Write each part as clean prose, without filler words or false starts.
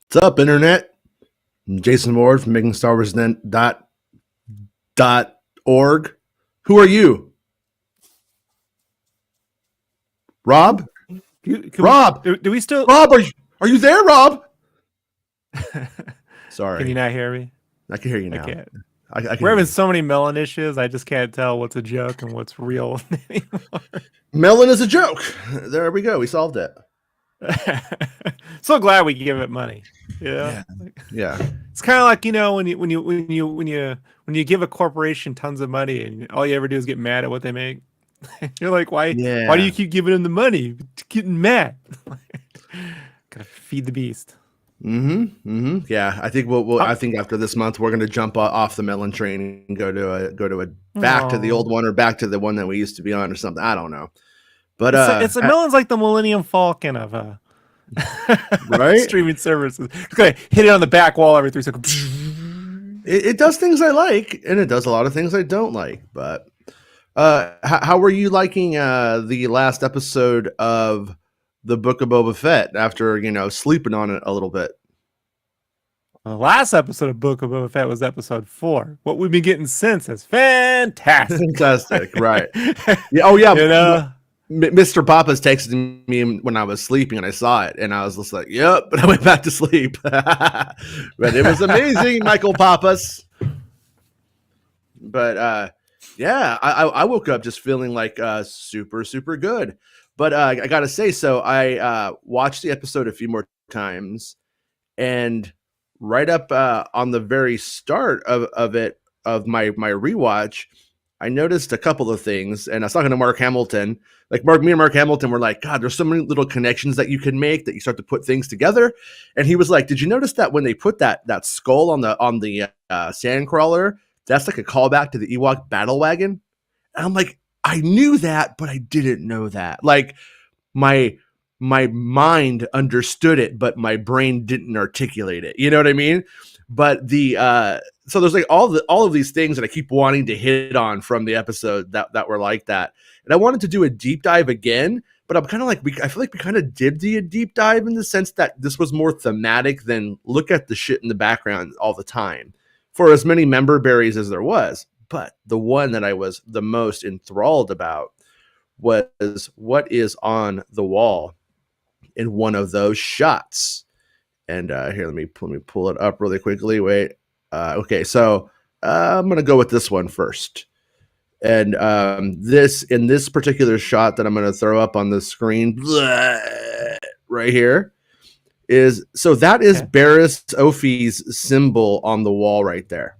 What's up, Internet? I'm Jason Ward from MakingStarWars.net.org. Who are you? Rob? Rob! Do we still? Rob, are you there, Rob? Sorry. Can you not hear me? I can hear you now. I can't. I can We're hear having you. so many melon issues. I just can't tell what's a joke and what's real anymore. Melon is a joke. There we go. We solved it. So glad we give it money. Yeah. Yeah. It's kind of like, when you give a corporation tons of money and all you ever do is get mad at what they make. You're like, why do you keep giving them the money? Getting mad. Gotta feed the beast. Yeah, I think I think after this month we're gonna jump off the melon train and go to a back to the old one or back to the one that we used to be on or something. I don't know, but it's a melon's like the Millennium Falcon of right streaming services. It's gonna hit it on the back wall every 3 seconds. It does things I like, and it does a lot of things I don't like. But how were you liking the last episode of the Book of Boba Fett after sleeping on it a little bit? The last episode of Book of Boba Fett was episode 4. What we've been getting since is fantastic. Fantastic, right? Yeah. Oh yeah. Mr. Papas texted me when I was sleeping and I saw it and I was just like, yep, but I went back to sleep. But it was amazing, Michael Papas. But yeah, I woke up just feeling like super, super good. But I got to say, so I watched the episode a few more times, and right up on the very start of my rewatch, I noticed a couple of things. And I was talking to Mark Hamilton. Me and Mark Hamilton were like, God, there's so many little connections that you can make that you start to put things together. And he was like, did you notice that when they put that skull on the sandcrawler, that's like a callback to the Ewok battle wagon? And I'm like, I knew that, but I didn't know that. Like my mind understood it, but my brain didn't articulate it. You know what I mean? But so there's like all of these things that I keep wanting to hit on from the episode that were like that. And I wanted to do a deep dive again, but I'm kind of like, I feel like we kind of did the deep dive in the sense that this was more thematic than look at the shit in the background all the time for as many member berries as there was. But the one that I was the most enthralled about was what is on the wall in one of those shots. And here, let me pull it up really quickly. Wait. Okay, so I'm gonna go with this one first. And in this particular shot that I'm gonna throw up on the screen right here is Barris Sofie's symbol on the wall right there.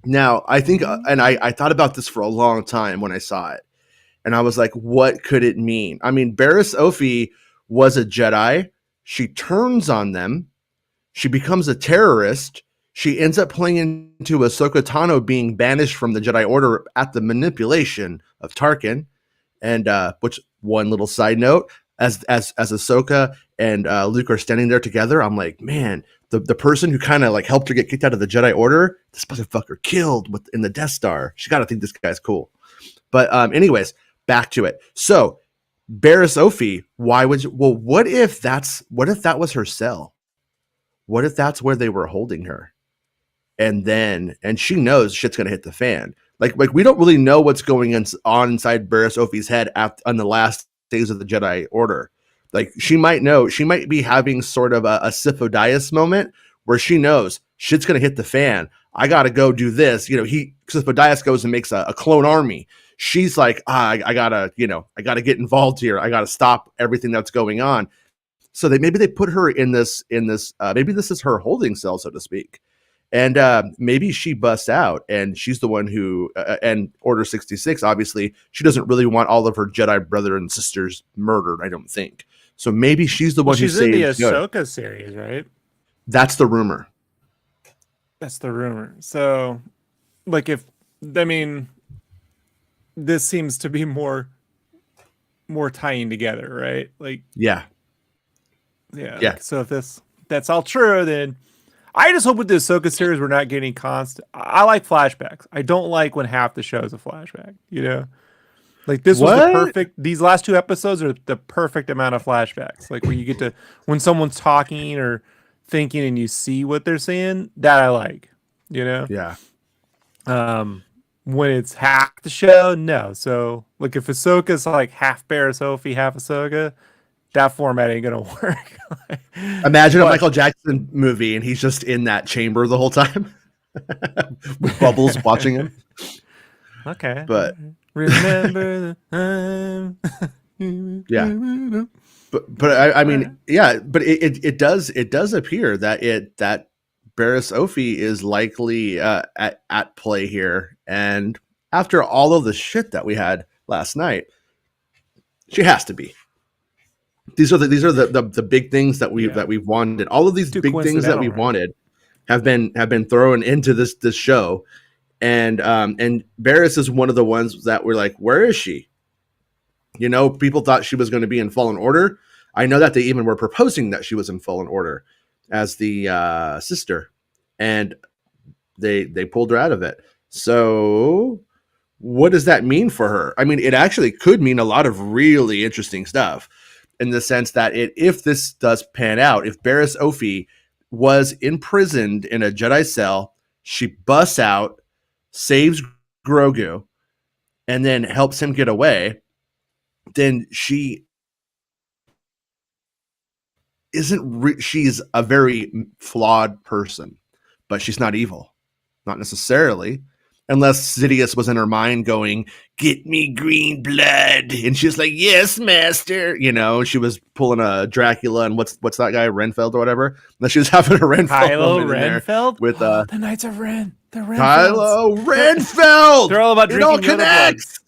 Now, I think, and I thought about this for a long time when I saw it, and I was like, what could it mean? I mean, Barris Sofie was a Jedi. She turns on them. She becomes a terrorist. She ends up playing into Ahsoka Tano being banished from the Jedi Order at the manipulation of Tarkin. And which, one little side note, as Ahsoka and Luke are standing there together, I'm like, man, the person who kind of like helped her get kicked out of the Jedi Order, this motherfucker killed in the Death Star. She got to think this guy's cool. But anyways, back to it. So Barris Sofie, what if that was her cell? What if that's where they were holding her? And she knows shit's gonna hit the fan. Like we don't really know what's going on inside Barris Sofie's head on the last days of the Jedi Order. Like she might be having sort of a Sifo-Dyas moment where she knows shit's gonna hit the fan. I gotta go do this. Sifo-Dyas goes and makes a clone army. She's like, I gotta get involved here. I gotta stop everything that's going on. So maybe they put her in this. Maybe this is her holding cell, so to speak. And maybe she busts out, and she's the one who. And Order 66, obviously, she doesn't really want all of her Jedi brother and sisters murdered. I don't think so. Maybe she's the one who saves. She's in the Ahsoka series, right? That's the rumor. So, like, this seems to be more tying together, right? Like, yeah. Like, so if that's all true, then I just hope with the Ahsoka series we're not getting constant. I like flashbacks. I don't like when half the show is a flashback. Like this was the perfect. These last 2 episodes are the perfect amount of flashbacks. Like where you get to when someone's talking or thinking and you see what they're saying, that I like, you know? Yeah. When it's half the show, no. So, like, if Ahsoka's like half Barris Sofie, half Ahsoka, that format ain't gonna work. Imagine a Michael Jackson movie and he's just in that chamber the whole time with Bubbles watching him. Okay. But remember the time. Yeah. But I mean, yeah, but it does appear that Barris Sofie is likely at play here, and after all of the shit that we had last night, she has to be. These are the big things that we've wanted. All of these big things that we wanted have been thrown into this show, and Barris is one of the ones that were like, where is she? You know, people thought she was going to be in Fallen Order. I know that they even were proposing that she was in Fallen Order as the sister, and they pulled her out of it. So what does that mean for her? I mean, it actually could mean a lot of really interesting stuff, in the sense that if this does pan out, if Barris Sofie was imprisoned in a Jedi cell, she busts out, saves Grogu, and then helps him get away, then she isn't she's a very flawed person, but she's not evil, not necessarily, unless Sidious was in her mind going, get me green blood, and she's like, yes master, you know, she was pulling a Dracula and what's that guy, Renfeld or whatever, unless she was having a Renfeld Kylo Renfeld with the Knights of Ren, the Kylo Renfeld. They're all about drinking. It all connects.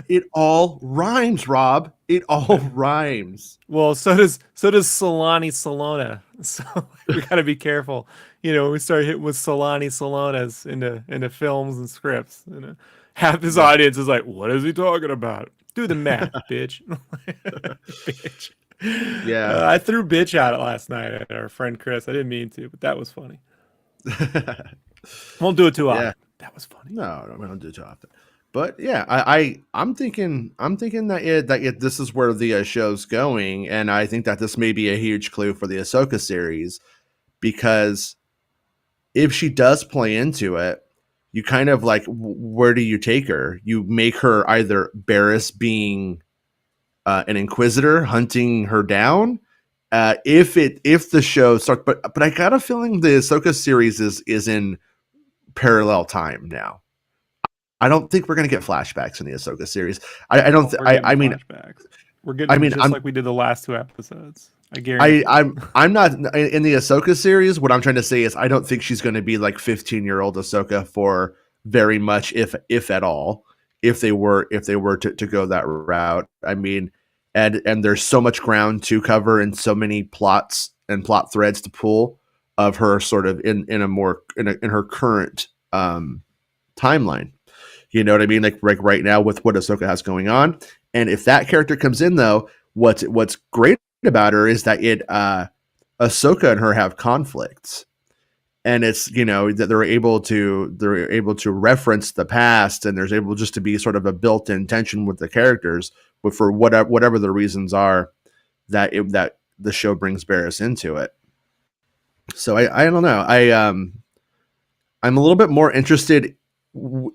It all rhymes, Rob. It all rhymes. Well, so does Solani Salona. So we got to be careful. You know, we start hitting with Solani Salonas into films and scripts. And half his audience is like, "What is he talking about? Do the math, bitch." Bitch. Yeah, I threw bitch out last night at our friend Chris. I didn't mean to, but that was funny. Won't do it too often. That was funny. No, we don't do it too often. But yeah, I'm thinking that this is where the show's going, and I think that this may be a huge clue for the Ahsoka series, because if she does play into it, you kind of like, where do you take her? You make her either Barris being an Inquisitor hunting her down, if the show starts, but I got a feeling the Ahsoka series is in parallel time now. I don't think we're going to get flashbacks in the Ahsoka series. I mean, flashbacks. We're getting like we did the last two episodes. I guarantee. I'm not in the Ahsoka series. What I'm trying to say is I don't think she's going to be like 15-year-old Ahsoka for very much, if at all. If they were to go that route, I mean, and there's so much ground to cover and so many plots and plot threads to pull of her sort of in her current timeline. You know what I mean? Like right now with what Ahsoka has going on. And if that character comes in, though, what's great about her is that Ahsoka and her have conflicts. And it's, you know, that they're able to reference the past, and there's able just to be sort of a built-in tension with the characters, but for whatever the reasons are that the show brings Barris into it. So I don't know. I'm a little bit more interested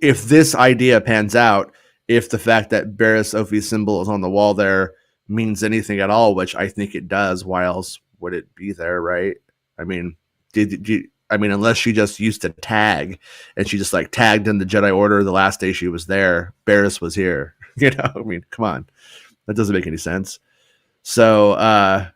if this idea pans out, if the fact that Barris Sofie's symbol is on the wall there means anything at all, which I think it does. Why else would it be there, right? I mean, unless she just used to tag, and she just like tagged in the Jedi Order the last day she was there, Barris was here. You know, I mean, come on, that doesn't make any sense. So I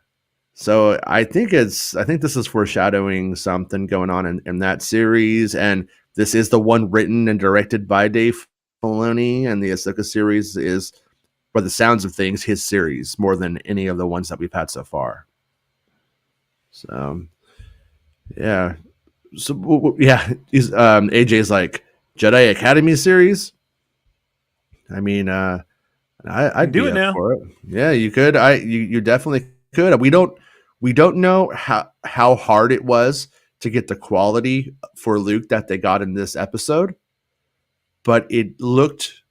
think this is foreshadowing something going on in that series, and this is the one written and directed by Dave Filoni, and the Ahsoka series is, by the sounds of things, his series more than any of the ones that we've had so far. So, yeah. So, yeah. AJ's like, Jedi Academy series? I mean, I'd do it now. For it. Yeah, you could. You definitely could. We don't know how hard it was to get the quality for Luke that they got in this episode, but it looked,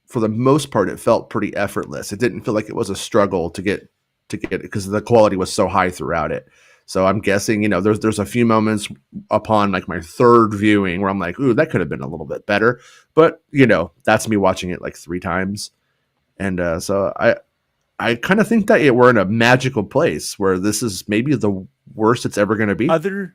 for the most part, it felt pretty effortless. It didn't feel like it was a struggle to get it because the quality was so high throughout it. So I'm guessing, there's a few moments upon like my third viewing where I'm like, ooh, that could have been a little bit better. But that's me watching it like 3 times. And so I kind of think that we're in a magical place where this is maybe the worst it's ever going to be. Other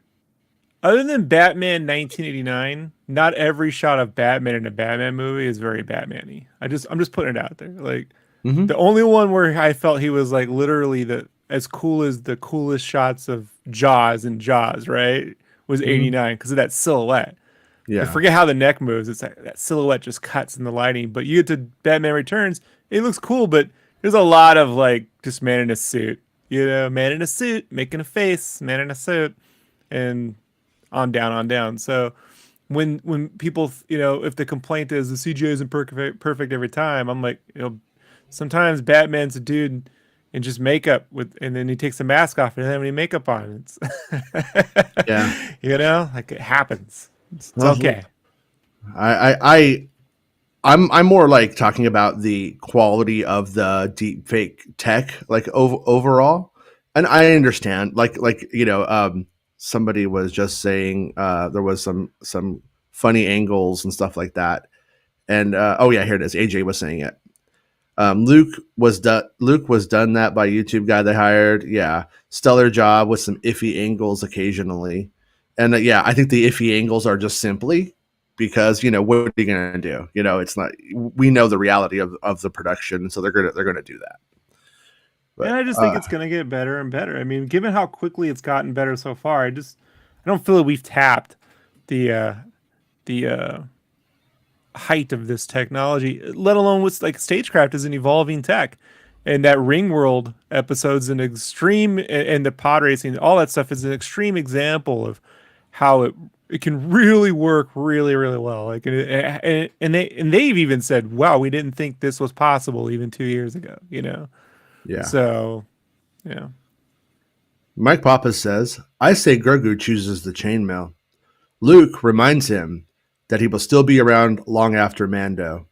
than Batman 1989, not every shot of Batman in a Batman movie is very Batman-y. I'm just putting it out there. Like Mm-hmm. the only one where I felt he was like literally as cool as the coolest shots of Jaws and Jaws, right? Was Mm-hmm. 89 because of that silhouette. I Yeah. forget how the neck moves. It's like that silhouette just cuts in the lighting. But you get to Batman Returns, it looks cool, but there's a lot of like just man in a suit. Man in a suit, making a face, man in a suit, and on down, on down. So when people, if the complaint is the CGI isn't perfect every time, I'm like, sometimes Batman's a dude in just makeup and then he takes the mask off and then when he makeup on, it's Yeah. like it happens. It's Well, okay. I'm more like talking about the quality of the deep fake tech, like overall. And I understand, somebody was just saying there was some funny angles and stuff like that. And oh yeah, here it is. AJ was saying it. Luke was done that by YouTube guy they hired. Yeah, stellar job with some iffy angles occasionally, and yeah, I think the iffy angles are just simply because what are you gonna do? It's not. We know the reality of the production, so they're gonna do that. But, and I just think it's gonna get better and better. I mean, given how quickly it's gotten better so far, I don't feel that we've tapped the height of this technology, let alone what's like stagecraft is an evolving tech. And that Ring World episode's an extreme, and the pod racing, all that stuff is an extreme example of how it can really work really, really well. Like, and they've even said, wow, we didn't think this was possible even 2 years ago, Yeah. So, yeah. Mike Papa says, I say Grogu chooses the chainmail. Luke reminds him that he will still be around long after Mando.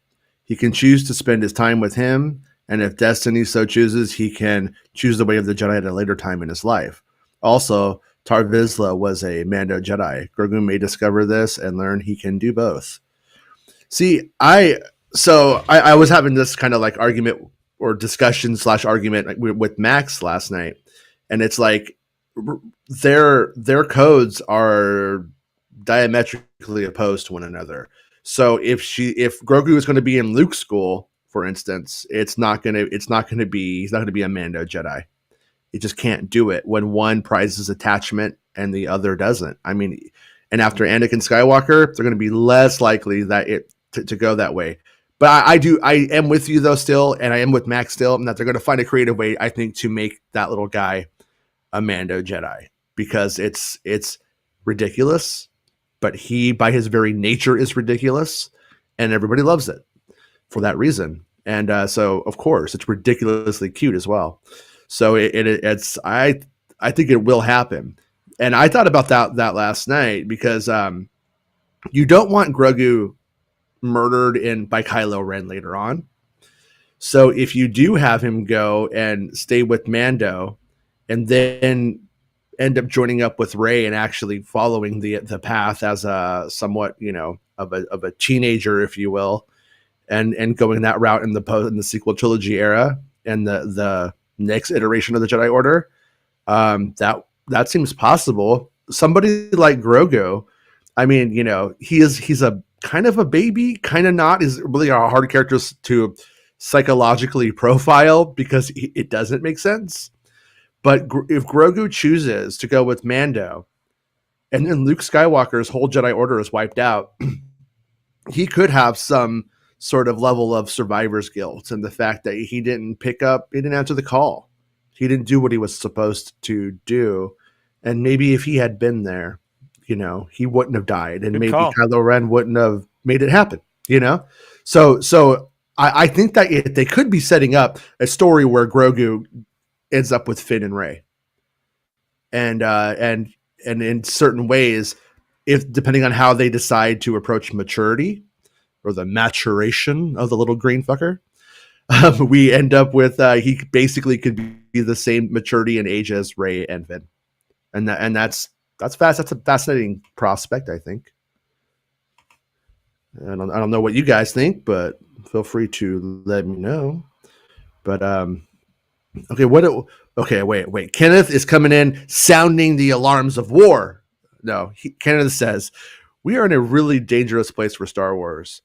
He can choose to spend his time with him, and if destiny so chooses, he can choose the way of the Jedi at a later time in his life. Also, Tar Vizsla was a Mando Jedi. Grogu may discover this and learn he can do both. See, I was having this kind of like argument or discussion / argument with Max last night, and it's like their codes are diametrically opposed to one another. So if Grogu is going to be in Luke's school, for instance, he's not going to be a Mando Jedi. He just can't do it when one prizes attachment and the other doesn't. I mean, and after Anakin Skywalker, they're going to be less likely that to go that way. But I am with you though still, and I am with Max still, and that they're going to find a creative way, I think, to make that little guy a Mando Jedi, because it's ridiculous, but he by his very nature is ridiculous, and everybody loves it for that reason. And so of course it's ridiculously cute as well. So it's I think it will happen. And I thought about that last night because you don't want Grogu murdered by Kylo Ren later on. So if you do have him go and stay with Mando and then end up joining up with Rey and actually following the path as a somewhat, of a teenager, if you will, and going that route in the sequel trilogy era and the next iteration of the Jedi Order, that seems possible. Somebody like Grogu, I mean, he's a kind of a baby, kind of not. Is really a hard character to psychologically profile because it doesn't make sense. But if Grogu chooses to go with Mando, and then Luke Skywalker's whole Jedi Order is wiped out, he could have some sort of level of survivor's guilt, and the fact that he didn't answer the call. He didn't do what he was supposed to do. And maybe if he had been there, he wouldn't have died. And Good maybe call. Kylo Ren wouldn't have made it happen, So I think that they could be setting up a story where Grogu ends up with Finn and Rey. And in certain ways, if depending on how they decide to approach maturity or the maturation of the little green fucker, we end up with he basically could be the same maturity and age as Rey and Finn. that's fast. That's a fascinating prospect, I think. I don't know what you guys think, but feel free to let me know. But okay, wait. Kenneth is coming in, sounding the alarms of war. No, Kenneth says we are in a really dangerous place for Star Wars.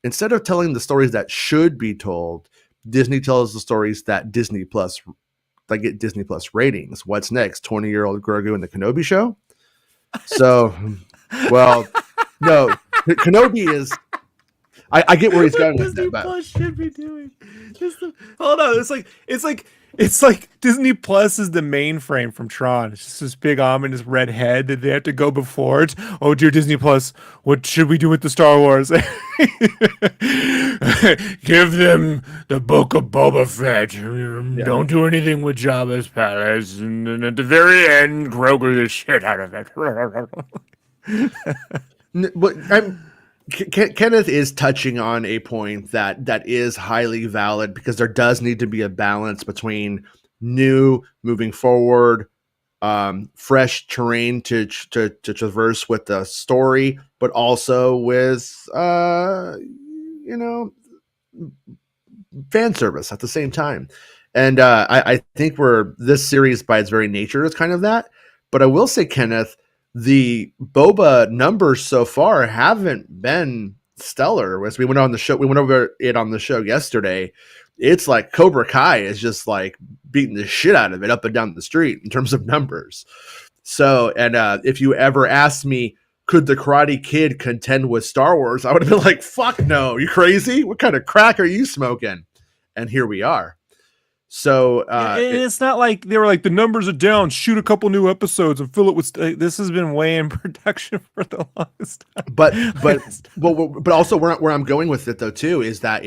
Instead of telling the stories that should be told, Disney tells the stories that get Disney Plus ratings. What's next? 20-year-old Grogu in the Kenobi show? So, well, no, Kenobi is. I get where he's going with Disney that. Plus should be doing. Hold on, it's like Disney Plus is the mainframe from Tron. It's just this big ominous red head that they have to go before it. Oh dear Disney Plus, what should we do with the Star Wars? Give them the book of Boba Fett. Yeah. Don't do anything with Jabba's palace, and then at the very end, Grogu the shit out of it. Kenneth is touching on a point that is highly valid, because there does need to be a balance between new, moving forward, fresh terrain to traverse with the story, but also with fan service at the same time. And I think this series by its very nature is kind of that. But I will say, Kenneth, the Boba numbers so far haven't been stellar. As we went over it on the show yesterday. It's like Cobra Kai is just like beating the shit out of it up and down the street in terms of numbers. So, and if you ever asked me, could the Karate Kid contend with Star Wars? I would have been like, fuck no, you crazy? What kind of crack are you smoking? And here we are. So it's not like they were like, the numbers are down, shoot a couple new episodes and fill it with this has been way in production for the longest time. But also where I'm going with it though too is that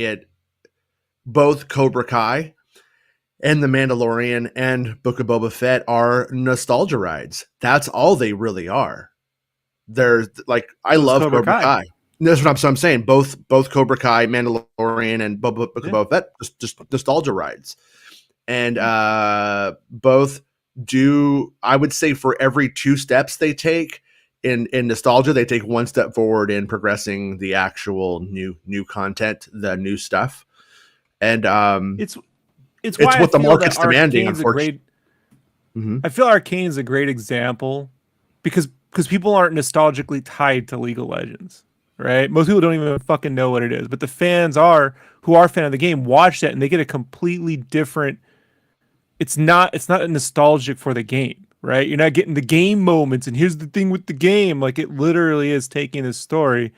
both Cobra Kai and The Mandalorian and Book of Boba Fett are nostalgia rides. That's all they really are. They're like, I love Cobra Kai. That's what I'm saying. Both Cobra Kai, Mandalorian, and Book of Boba Fett just nostalgia rides. And both do, I would say, for every 2 steps they take in nostalgia, they take 1 step forward in progressing the actual new content, the new stuff. And it's what the market's demanding, unfortunately. I feel Arcane is a great example because people aren't nostalgically tied to League of Legends, right? Most people don't even fucking know what it is, but the fans who are fan of the game watch that and they get a completely different. It's not nostalgic for the game, right? You're not getting the game moments, and here's the thing with the game. Like, it literally is taking this story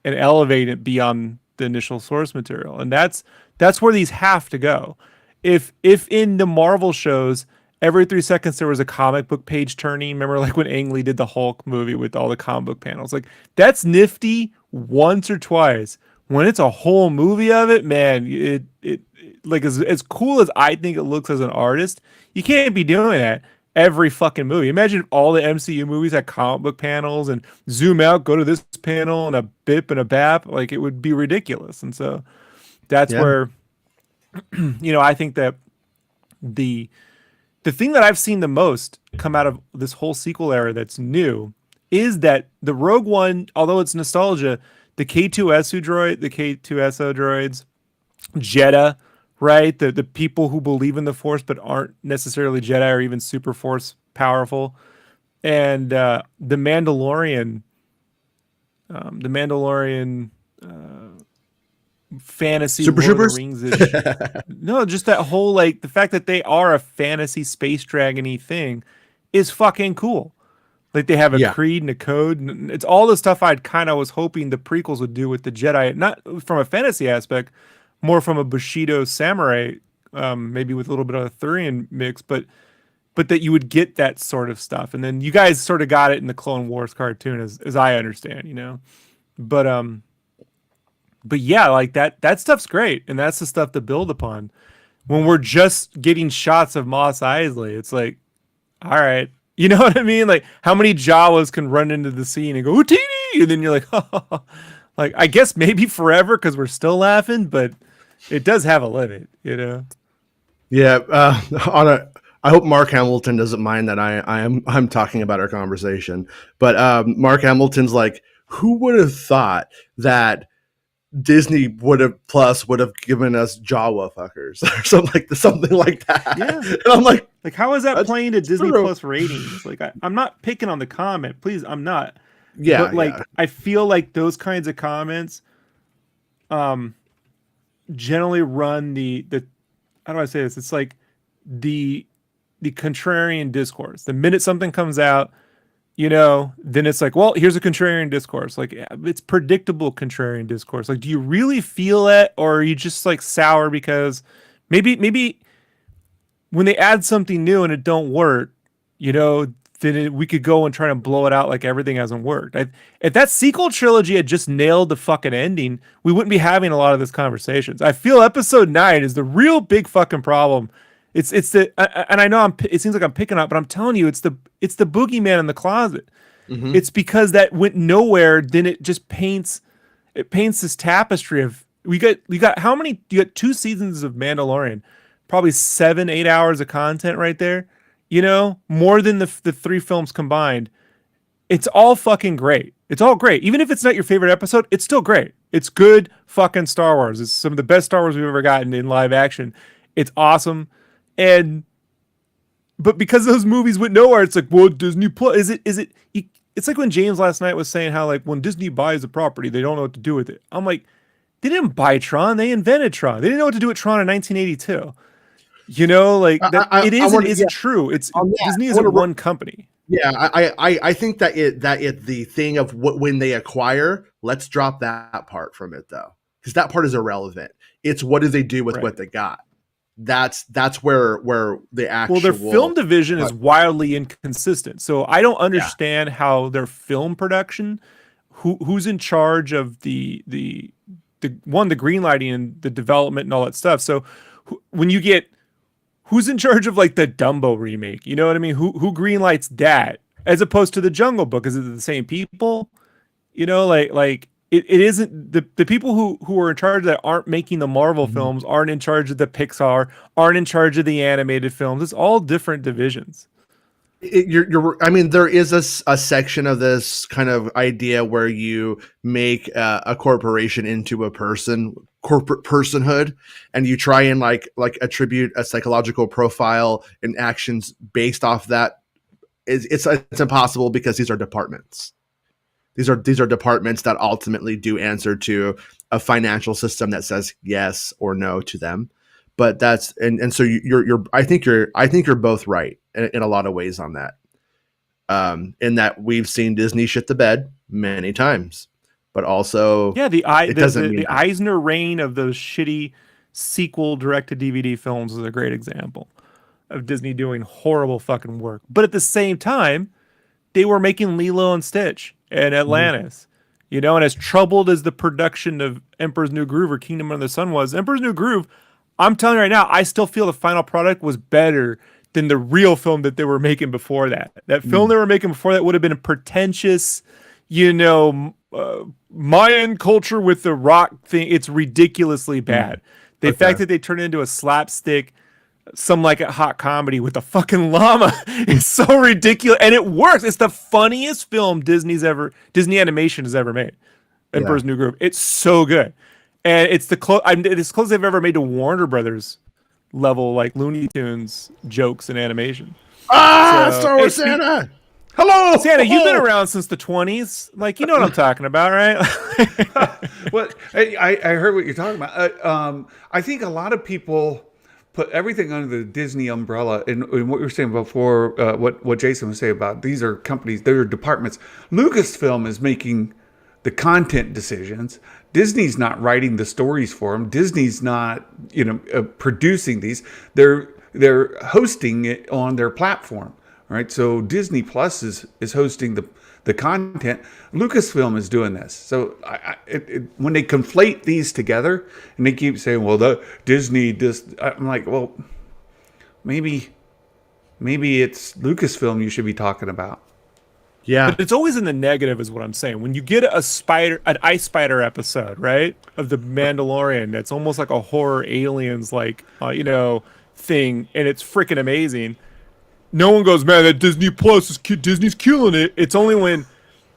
and elevating it beyond the initial source material. And that's where these have to go. If in the Marvel shows, every 3 seconds there was a comic book page turning, remember like when Ang Lee did the Hulk movie with all the comic book panels, like that's nifty once or twice. When it's a whole movie of it, man, it like as cool as I think it looks as an artist, you can't be doing that every fucking movie. Imagine if all the MCU movies had comic book panels and zoom out, go to this panel and a bip and a bap. Like, it would be ridiculous. And so that's where, I think that the thing that I've seen the most come out of this whole sequel era that's new is that the Rogue One, although it's nostalgia, the K2SO droid, the K2SO droids, Jedha, right? The people who believe in the Force but aren't necessarily Jedi or even super Force powerful, and the Mandalorian, fantasy Super Lord Troopers? of the Rings-ish. No, just that whole, like, the fact that they are a fantasy space dragon-y thing is fucking cool. Like, they have a creed and a code, and it's all the stuff I'd kind of was hoping the prequels would do with the Jedi, not from a fantasy aspect, more from a Bushido samurai, maybe with a little bit of a Arthurian mix, but that you would get that sort of stuff. And then you guys sort of got it in the Clone Wars cartoon, as I understand, But yeah, like that stuff's great, and that's the stuff to build upon. When we're just getting shots of Mos Eisley, it's like, all right, you know what I mean? Like, how many Jawas can run into the scene and go Utini, and then you're like, oh. Like, I guess maybe forever because we're still laughing, but it does have a limit, Yeah, I hope Mark Hamilton doesn't mind that I'm talking about our conversation. But Mark Hamilton's like, who would have thought that Disney would have given us Jawa fuckers or something like that. Yeah. And I'm like how is that playing to Disney true. Plus ratings? Like, I'm not picking on the comment, please. I'm not. Yeah. But like, I feel like those kinds of comments, generally run the how do I say this? It's like the contrarian discourse. The minute something comes out, then it's like, well, here's a contrarian discourse. Like, it's predictable contrarian discourse. Like, do you really feel it, or are you just like sour because maybe when they add something new and it don't work, then we could go and try to blow it out like everything hasn't worked. If that sequel trilogy had just nailed the fucking ending, we wouldn't be having a lot of these conversations. I feel episode 9 is the real big fucking problem. It's the and I know it seems like I'm picking up, but I'm telling you, it's the boogeyman in the closet. Mm-hmm. It's because that went nowhere. Then it just paints this tapestry of you got how many? You got 2 seasons of Mandalorian, probably 7-8 hours of content right there. More than the 3 films combined. It's all fucking great. It's all great. Even if it's not your favorite episode, it's still great. It's good fucking Star Wars. It's some of the best Star Wars we've ever gotten in live action. It's awesome. But because those movies went nowhere, it's like, well, Disney Plus, is it, it's like when James last night was saying how, like, when Disney buys a property, they don't know what to do with it. I'm like, they didn't buy Tron. They invented Tron. They didn't know what to do with Tron in 1982. It isn't true. It's Disney isn't one company. Yeah, I think that the thing of when they acquire, let's drop that part from it though, because that part is irrelevant. It's what do they do with what they got. That's where the actual their film division is wildly inconsistent. So I don't understand how their film production, who's in charge of the green lighting and the development and all that stuff. So when you get who's in charge of like the Dumbo remake? You know what I mean? Who greenlights that as opposed to the Jungle Book? Is it the same people? It isn't the people who are in charge of that aren't making the Marvel films, aren't in charge of the Pixar, aren't in charge of the animated films. It's all different divisions. I mean, there is a section of this kind of idea where you make a corporation into a corporate personhood, and you try and like attribute a psychological profile and actions based off that. It's impossible because these are departments. These are departments that ultimately do answer to a financial system that says yes or no to them. But that's and so I think you're both right in a lot of ways on that. In that we've seen Disney shit the bed many times, but also the Eisner reign of those shitty sequel direct-to-DVD films is a great example of Disney doing horrible fucking work. But at the same time, they were making Lilo and Stitch and Atlantis. And as troubled as the production of Emperor's New Groove or Kingdom Under the Sun was, Emperor's New Groove, I'm telling you right now, I still feel the final product was better than the real film that they were making before that. That film they were making before that would have been a pretentious, Mayan culture with the rock thing. It's ridiculously bad. The fact that they turned it into a slapstick, some like a hot comedy with a fucking llama is so ridiculous, and it works. It's the funniest film Disney Animation has ever made. Emperor's New Groove. It's so good, and it's it's close they've ever made to Warner Brothers level, like Looney Tunes jokes and animation. Star Wars Santa. Hello, Santa. You've been around since the 20s. Like, you know what I'm talking about, right? Well, I heard what you're talking about. I think a lot of people put everything under the Disney umbrella. And what you were saying before, what Jason was saying about these are companies, they're departments. Lucasfilm is making the content decisions. Disney's not writing the stories for them. Disney's not, producing these. They're hosting it on their platform, right? So Disney Plus is hosting the content. Lucasfilm is doing this. So when they conflate these together and they keep saying, well, the Disney, I'm like, well, maybe it's Lucasfilm you should be talking about. Yeah. But it's always in the negative is what I'm saying. When you get an Ice Spider episode, right, of The Mandalorian, that's almost like a horror aliens thing, and it's freaking amazing. no one goes, man, that Disney Plus is Disney's killing it. It's only when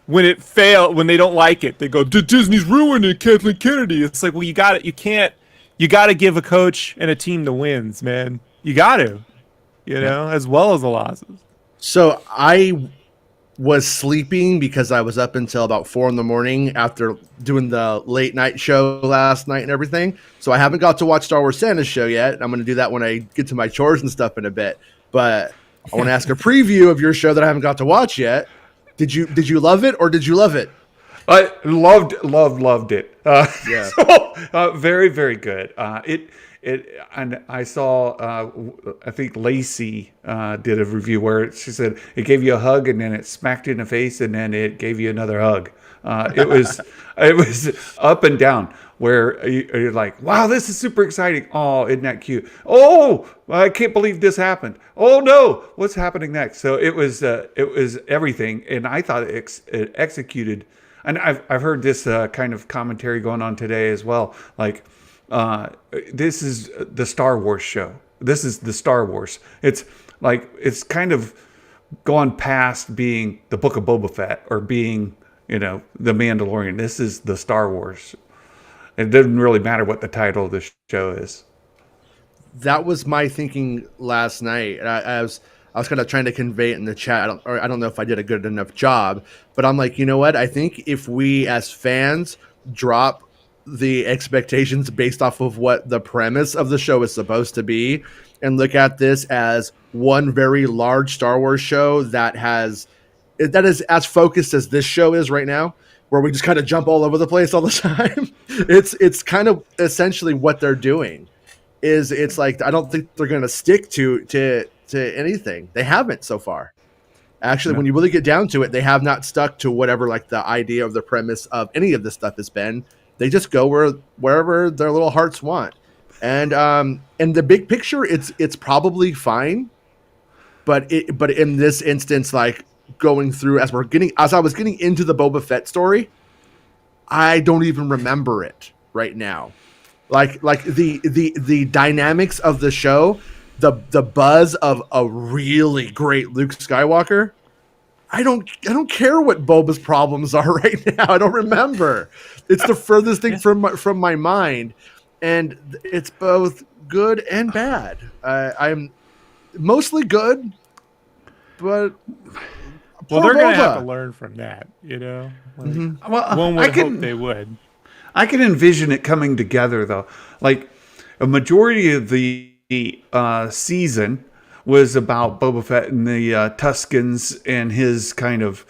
they don't like it, they go, Disney's ruining it, Kathleen Kennedy. It's like, well, you got to give a coach and a team the wins, man. You got to, as well as the losses. So I was sleeping because I was up until about 4 a.m. after doing the late night show last night and everything. So I haven't got to watch Star Wars Santa's show yet. I'm going to do that when I get to my chores and stuff in a bit. But I want to ask a preview of your show that I haven't got to watch yet. Did you love it or did you love it? I loved it. Yeah. So, very, very good. And I saw, I think Lacey did a review where she said it gave you a hug and then it smacked you in the face and then it gave you another hug. It was up and down where you're like, wow, this is super exciting. Oh, isn't that cute? Oh, I can't believe this happened. Oh no, what's happening next? So it was everything, and I thought it executed. And I've heard this kind of commentary going on today as well, like. This is the Star Wars show. This is the Star Wars. It's like, it's kind of gone past being the Book of Boba Fett or being, the Mandalorian. This is the Star Wars. It doesn't really matter what the title of the show is. That was my thinking last night. I was kind of trying to convey it in the chat. I don't know if I did a good enough job, but I'm like, you know what? I think if we as fans drop the expectations based off of what the premise of the show is supposed to be and look at this as one very large Star Wars show that is as focused as this show is right now, where we just kind of jump all over the place all the time. It's kind of essentially what they're doing. It's like, I don't think they're going to stick to anything. They haven't so far. Actually, when you really get down to it, they have not stuck to whatever like the idea of the premise of any of this stuff has been. They just go wherever their little hearts want, and in the big picture, it's probably fine. But in this instance, like going through as I was getting into the Boba Fett story, I don't even remember it right now. Like the dynamics of the show, the buzz of a really great Luke Skywalker. I don't care what Boba's problems are right now. I don't remember. It's the furthest thing from my mind, and it's both good and bad. I'm mostly good, but they're gonna have to learn from that, Like, Well, one would hope they would. I can envision it coming together though. Like a majority of the season was about Boba Fett and the Tuskens and his kind of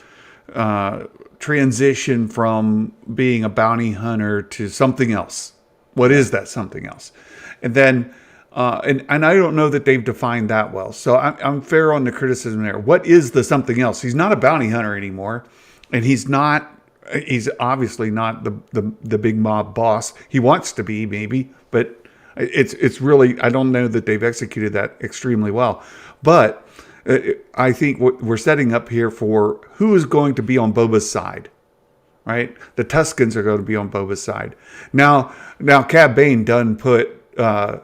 transition from being a bounty hunter to something else. What is that something else? And then, and I don't know that they've defined that well. So I'm fair on the criticism there. What is the something else? He's not a bounty hunter anymore, and he's obviously not the big mob boss. He wants to be, maybe, but it's really, I don't know that they've executed that extremely well. But I think what we're setting up here for who is going to be on Boba's side, right? The Tuskens are going to be on Boba's side. Now Cad Bane done put the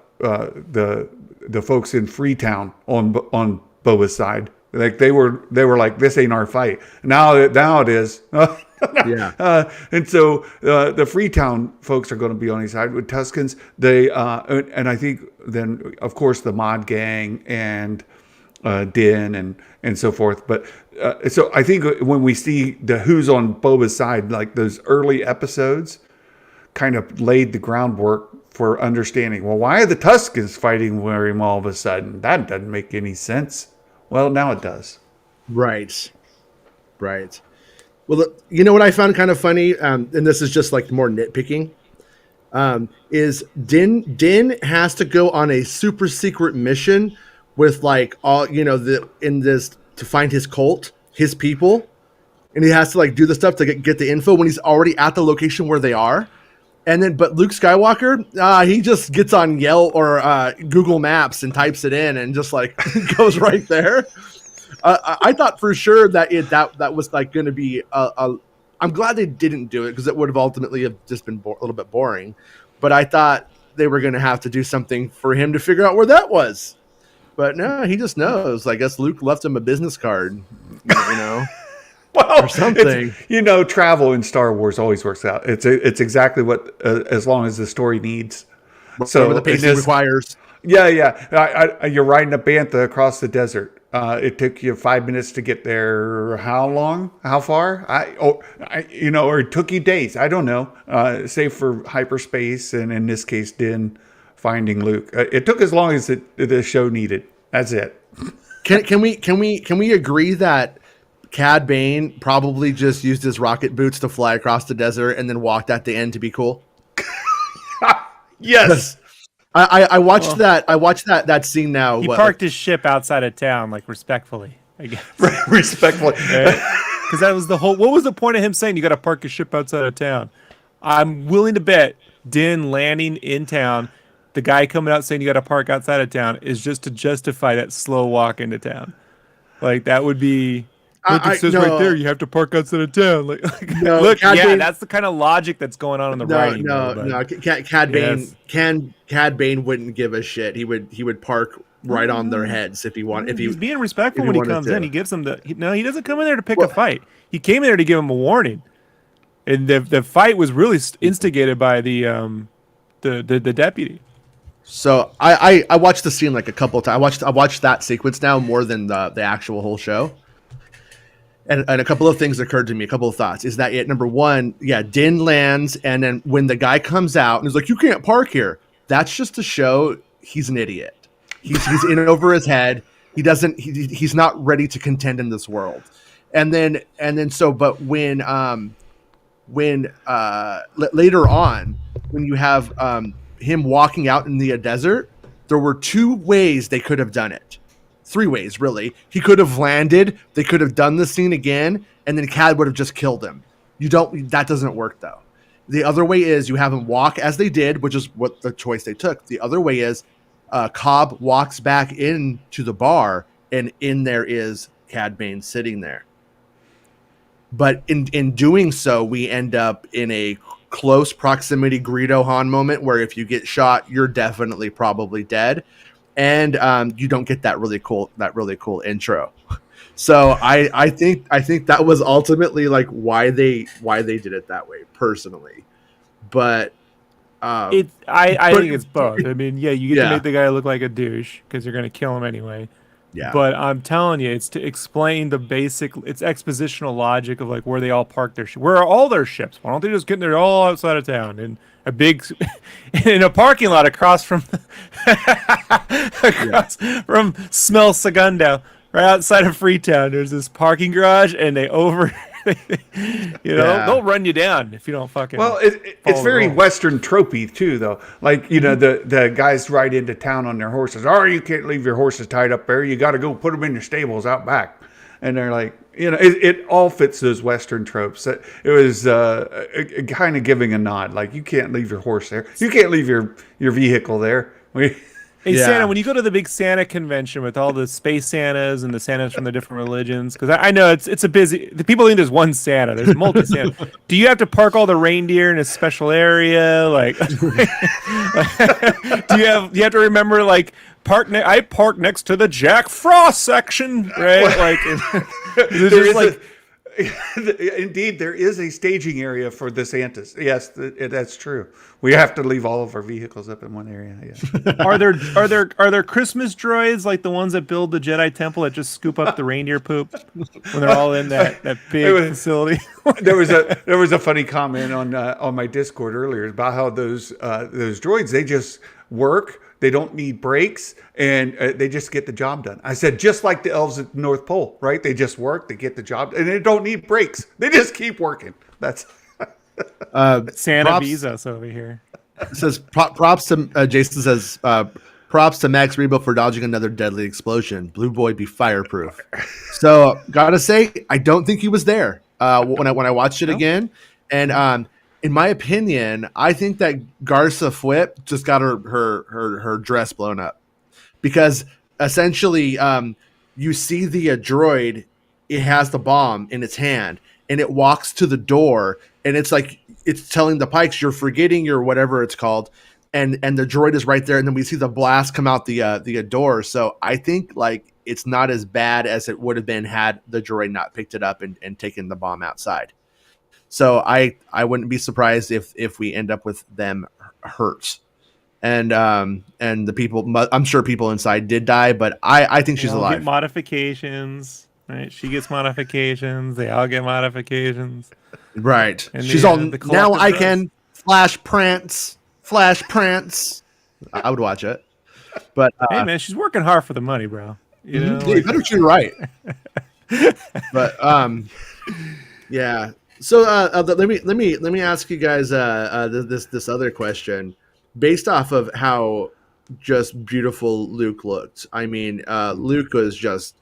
folks in Freetown on Boba's side. Like they were like, this ain't our fight. Now it is. Yeah. And so the Freetown folks are going to be on his side with Tuskens. They and I think then of course the Mod Gang and Din and so forth. But so I think when we see the who's on Boba's side, like those early episodes, kind of laid the groundwork for understanding. Well, why are the Tuskens fighting him all of a sudden? That doesn't make any sense. Well, now it does. Right. Well, you know what I found kind of funny, and this is just like more nitpicking, is Din has to go on a super secret mission with like all to find his cult, his people, and he has to like do the stuff to get the info when he's already at the location where they are. And then, but Luke Skywalker, he just gets on Yelp or Google Maps and types it in and just like goes right there. I thought for sure that that was like going to be I'm glad they didn't do it because it would have ultimately have just been a little bit boring. But I thought they were going to have to do something for him to figure out where that was. But no, he just knows. I guess Luke left him a business card, well, or something. Travel in Star Wars always works out. It's exactly what as long as the story needs. So the pacing requires. Yeah. You're riding a bantha across the desert. It took you 5 minutes to get there. How long? How far? Or it took you days. I don't know. Save for hyperspace, and in this case, Din finding Luke. It took as long as the show needed. That's it. Can we agree that Cad Bane probably just used his rocket boots to fly across the desert and then walked at the end to be cool? Yes. I watched that. I watched that scene now. He parked his ship outside of town, like respectfully, I guess. Respectfully. Because that was the whole. What was the point of him saying you got to park your ship outside of town? I'm willing to bet Din landing in town, the guy coming out saying you got to park outside of town, is just to justify that slow walk into town. Like that would be. Look, it says right there you have to park outside of town. Look, that's the kind of logic that's going on in the writing. No. Cad Bane wouldn't give a shit. He would park right on their heads if he wanted. He's being respectful when he comes in. He gives them he doesn't come in there to pick a fight. He came in there to give him a warning. And the fight was really instigated by the deputy. So I watched the scene like a couple of times. I watched that sequence now more than the actual whole show. And a couple of things occurred to me. A couple of thoughts. Is that it? Number one, Din lands, and then when the guy comes out and he's like, "You can't park here," that's just to show he's an idiot. He's in over his head. He doesn't. He's not ready to contend in this world. And then but when later on, when you have him walking out in the desert, there were 2 ways they could have done it. 3 ways, really. He could have landed. They could have done the scene again, and then Cad would have just killed him. That doesn't work, though. The other way is you have him walk as they did, which is what the choice they took. The other way is Cobb walks back into the bar, and in there is Cad Bane sitting there. But in doing so, we end up in a close proximity Greedo Han moment where if you get shot, you're definitely probably dead. And you don't get that really cool intro. So I think that was ultimately like why they did it that way personally. But I think it's both. I mean, you get to make the guy look like a douche because you're going to kill him anyway. Yeah. But I'm telling you, it's to explain the basic. It's expositional logic of like where they all park their where are all their ships? Why don't they just get there all outside of town in a parking lot across from from Smell Segundo, right outside of Freetown? There's this parking garage, and they'll run you down if you don't fucking. Well, it's very Western tropey too, though. Like the guys ride into town on their horses. Oh, you can't leave your horses tied up there. You got to go put them in your stables out back. And they're like, it all fits those Western tropes. It was kind of giving a nod, like you can't leave your horse there. You can't leave your vehicle there. Hey, Santa, when you go to the big Santa convention with all the space Santas and the Santas from the different religions, because I know it's a busy. The people think there's one Santa. There's multi Santa. Do you have to park all the reindeer in a special area? Like, do you have to remember like I park next to the Jack Frost section, right? Indeed, there is a staging area for the Santas. Yes, that's true. We have to leave all of our vehicles up in one area. Yeah. Are there Christmas droids like the ones that build the Jedi Temple that just scoop up the reindeer poop when they're all in that big facility? There was a funny comment on my Discord earlier about how those droids, they just work. They don't need breaks, and they just get the job done. I said, just like the elves at the North Pole, right? They just work, they get the job, and they don't need breaks. They just keep working. That's Santa Bezos over here. Says props to Jason says props to Max Rebo for dodging another deadly explosion. Blue Boy be fireproof. So gotta say, I don't think he was there when I watched it again, and in my opinion, I think that Garza Fwip just got her dress blown up because essentially you see the droid, it has the bomb in its hand and it walks to the door and it's like it's telling the Pikes, you're forgetting your whatever it's called, and the droid is right there, and then we see the blast come out the door. So I think like it's not as bad as it would have been had the droid not picked it up and taken the bomb outside. So I wouldn't be surprised if we end up with them hurt. And the people, I'm sure people inside did die, but I think she's alive. Get modifications, right? She gets modifications. They all get modifications, right? And she's on now. I can flash prance. I would watch it, but hey man, she's working hard for the money, bro. You know, you better treat her right. But yeah. So let me ask you guys this other question. Based off of how just beautiful Luke looked, I mean, Luke was just,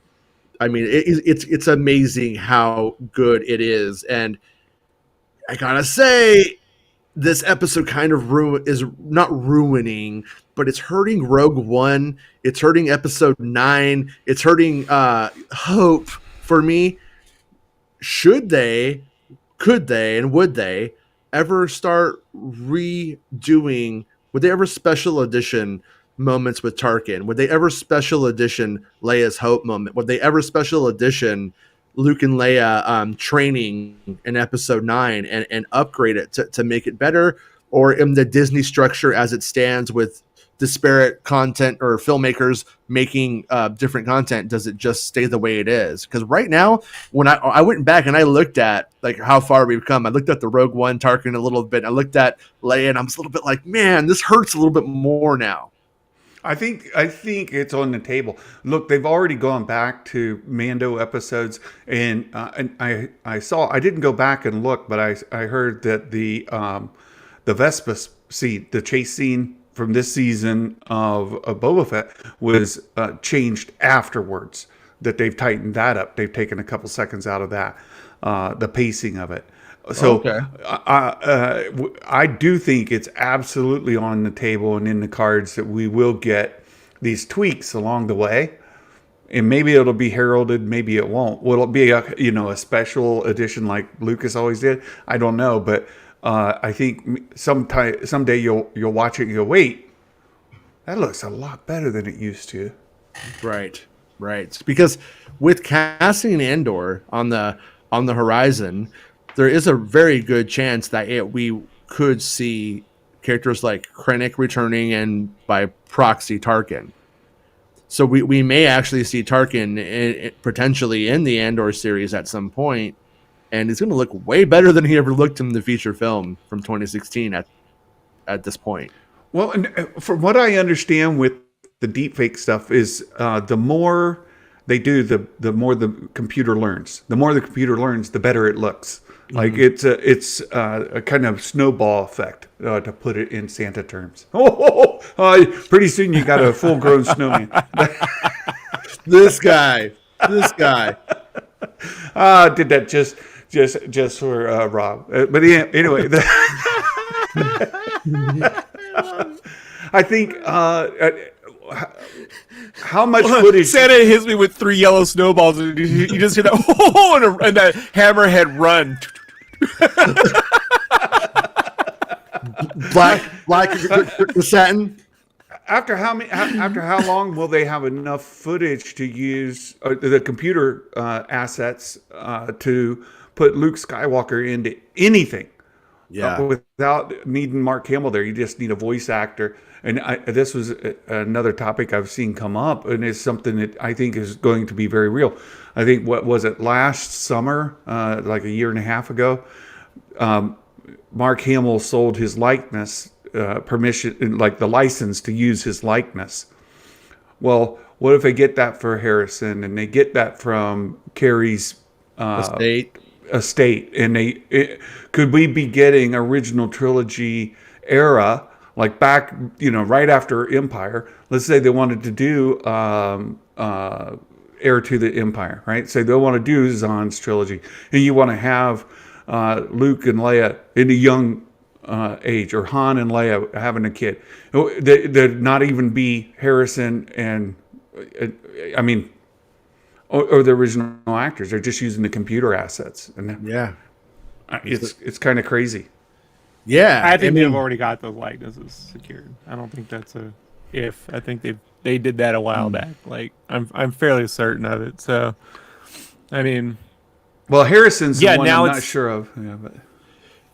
I mean, it's amazing how good it is, and I gotta say, this episode kind of is not ruining, but it's hurting Rogue One. It's hurting Episode 9. It's hurting Hope for me. Should they, could they, and would they ever start redoing? Would they ever special edition moments with Tarkin? Would they ever special edition Leia's Hope moment? Would they ever special edition Luke and Leia training in Episode 9 and upgrade it to make it better? Or in the Disney structure as it stands with disparate content or filmmakers making different content, does it just stay the way it is? Because right now, when I went back and I looked at like how far we've come, I looked at the Rogue One Tarkin a little bit, I looked at Leia, and I'm just a little bit like, man, this hurts a little bit more now. I think it's on the table. Look, they've already gone back to Mando episodes, and I saw. I didn't go back and look, but I heard that the Vespa scene, the chase scene from this season of Boba Fett was changed afterwards. That they've tightened that up. They've taken a couple seconds out of that, the pacing of it. So okay. I do think it's absolutely on the table and in the cards that we will get these tweaks along the way, and maybe it'll be heralded, maybe it won't. Will it be a special edition like Lucas always did? I don't know, but I think someday you'll watch it and go, wait, that looks a lot better than it used to. Right. Because with casting Andor on the horizon, there is a very good chance that we could see characters like Krennic returning and by proxy Tarkin. So we may actually see Tarkin potentially in the Andor series at some point, and he's going to look way better than he ever looked in the feature film from 2016 at this point. Well, and from what I understand with the deepfake stuff is the more they do, the more the computer learns. The more the computer learns, the better it looks. Like it's a kind of snowball effect, to put it in Santa terms. Pretty soon you got a full-grown snowman. This guy. Did that just for Rob. But yeah, anyway, I think how much footage Santa hits me with 3 yellow snowballs, and you just hear that and that hammerhead run. black satin. After how long will they have enough footage to use the computer assets to put Luke Skywalker into anything? Yeah, without needing Mark Hamill there, you just need a voice actor. And this was another topic I've seen come up, and it's something that I think is going to be very real. I think, what was it, last summer, like a year and a half ago, Mark Hamill sold his likeness, permission, like the license to use his likeness. Well, what if they get that for Harrison, and they get that from Carrie's estate, and could we be getting original trilogy era? Like back, right after Empire, let's say they wanted to do Heir to the Empire, right? Say they want to do Zahn's trilogy, and you want to have Luke and Leia in a young age, or Han and Leia having a kid. They'd not even be Harrison and, or the original actors. They're just using the computer assets. And yeah, it's kind of crazy. Yeah, I think they've already got those likenesses secured. I don't think that's a if. I think they did that a while back. Like I'm fairly certain of it. So, I mean, well, Harrison's the one now I'm not sure of. Yeah, but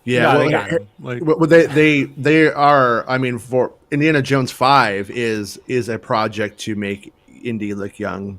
yeah, no, well, they got him. Like, well, they are. I mean, for Indiana Jones 5 is a project to make Indy look young,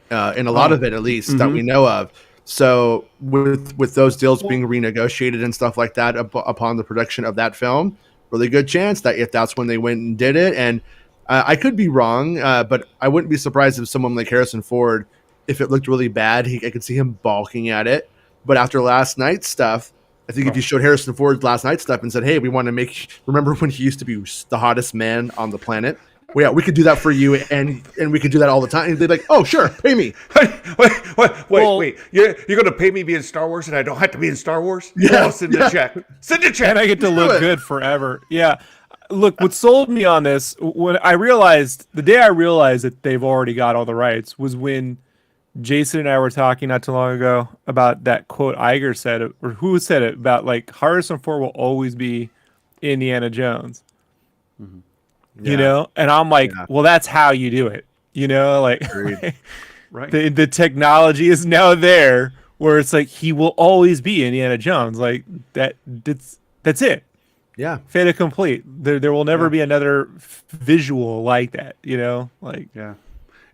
in a lot of it at least that we know of. So with those deals being renegotiated and stuff like that upon the production of that film, really good chance that if that's when they went and did it, and I could be wrong, but I wouldn't be surprised if someone like Harrison Ford, if it looked really bad, I could see him balking at it. But after last night's stuff, I think if you showed Harrison Ford last night's stuff and said, "Hey, we want to remember when he used to be the hottest man on the planet? Well, yeah, we could do that for you, and we could do that all the time." And they'd be like, "Oh, sure, pay me." Wait. You're going to pay me be in Star Wars, and I don't have to be in Star Wars? Yeah, Send a check. Send a check. and I get to look good forever. Yeah. Look, what sold me on this the day I realized that they've already got all the rights was when Jason and I were talking not too long ago about that quote Iger said, or who said it, about like Harrison Ford will always be Indiana Jones. Mm-hmm. You know? And I'm like, well, that's how you do it. You know, like Right. the technology is now there where it's like he will always be Indiana Jones. Like that's it. Yeah. Fait complete. There will never be another visual like that, you know? Like, yeah.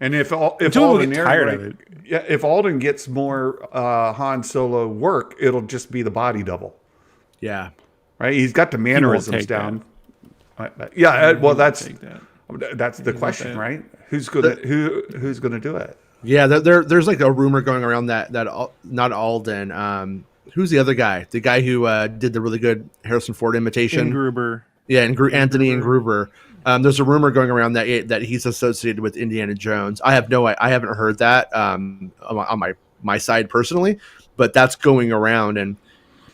And if Until Alden we get tired of it. Yeah, if Alden gets more Han Solo work, it'll just be the body double. Yeah. Right? He's got the mannerisms take down. Yeah, well that's that. the question, right? Who's gonna do it? Yeah, there's like a rumor going around that not Alden. Who's the other guy? The guy who did the really good Harrison Ford imitation. Gruber. Yeah, and Anthony and Gruber. There's a rumor going around that he's associated with Indiana Jones. I haven't heard that on my side personally, but that's going around. And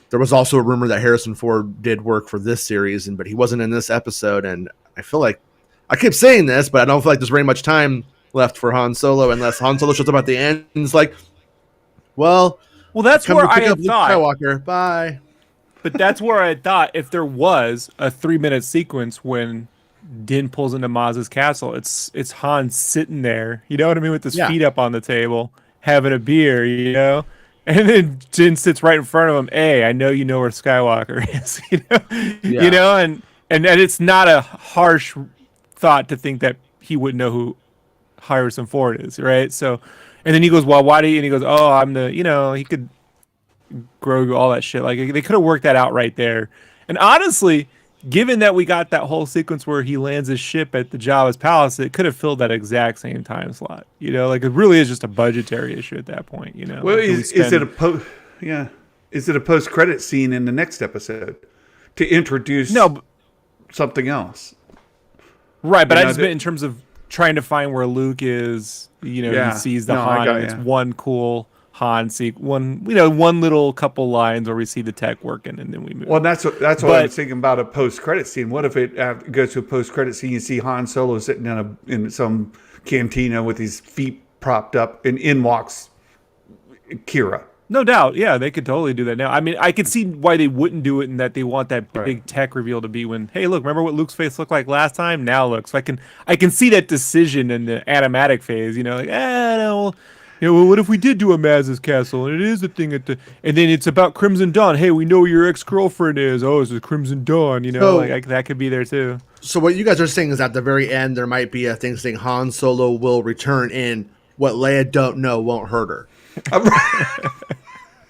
there was also a rumor that Harrison Ford did work for this series, but he wasn't in this episode. And I feel like I keep saying this, but I don't feel like there's very much time left for Han Solo unless Han Solo shows up at the end and it's like, well, that's where I had thought. Skywalker, bye. But that's where I thought if there was a 3-minute sequence when Din pulls into Maz's castle, it's Han sitting there, you know what I mean, with his feet up on the table, having a beer, you know, and then Din sits right in front of him. Hey, I know you know where Skywalker is, you know, and it's not a harsh thought to think that he wouldn't know who Harrison Ford is, right? So, and then he goes, well, why do you? And he goes, oh, I'm the, you know, he could Grogu, all that shit. Like they could have worked that out right there. And honestly, given that we got that whole sequence where he lands his ship at the Jabba's palace, it could have filled that exact same time slot. You know, like it really is just a budgetary issue at that point. You know, well, is it a post-credit scene in the next episode to introduce something else? Right, but I just meant in terms of trying to find where Luke is. You know, he sees the Han. And it's one cool Han one little couple lines where we see the tech working, and then we move. Well, that's what I was thinking about a post-credit scene. What if it goes to a post-credit scene? You see Han Solo sitting in some cantina with his feet propped up, and in walks Kira. No doubt, yeah, they could totally do that now. I mean, I could see why they wouldn't do it, and that they want that big tech reveal to be when, hey, look, remember what Luke's face looked like last time? Now look. So I can see that decision in the animatic phase. You know, like no. You know, well, what if we did do a Maz's castle and it is the thing and then it's about Crimson Dawn. Hey, we know where your ex-girlfriend is. Oh, it's a Crimson Dawn. You know, like that could be there too. So what you guys are saying is at the very end there might be a thing saying Han Solo will return in what Leia don't know won't hurt her.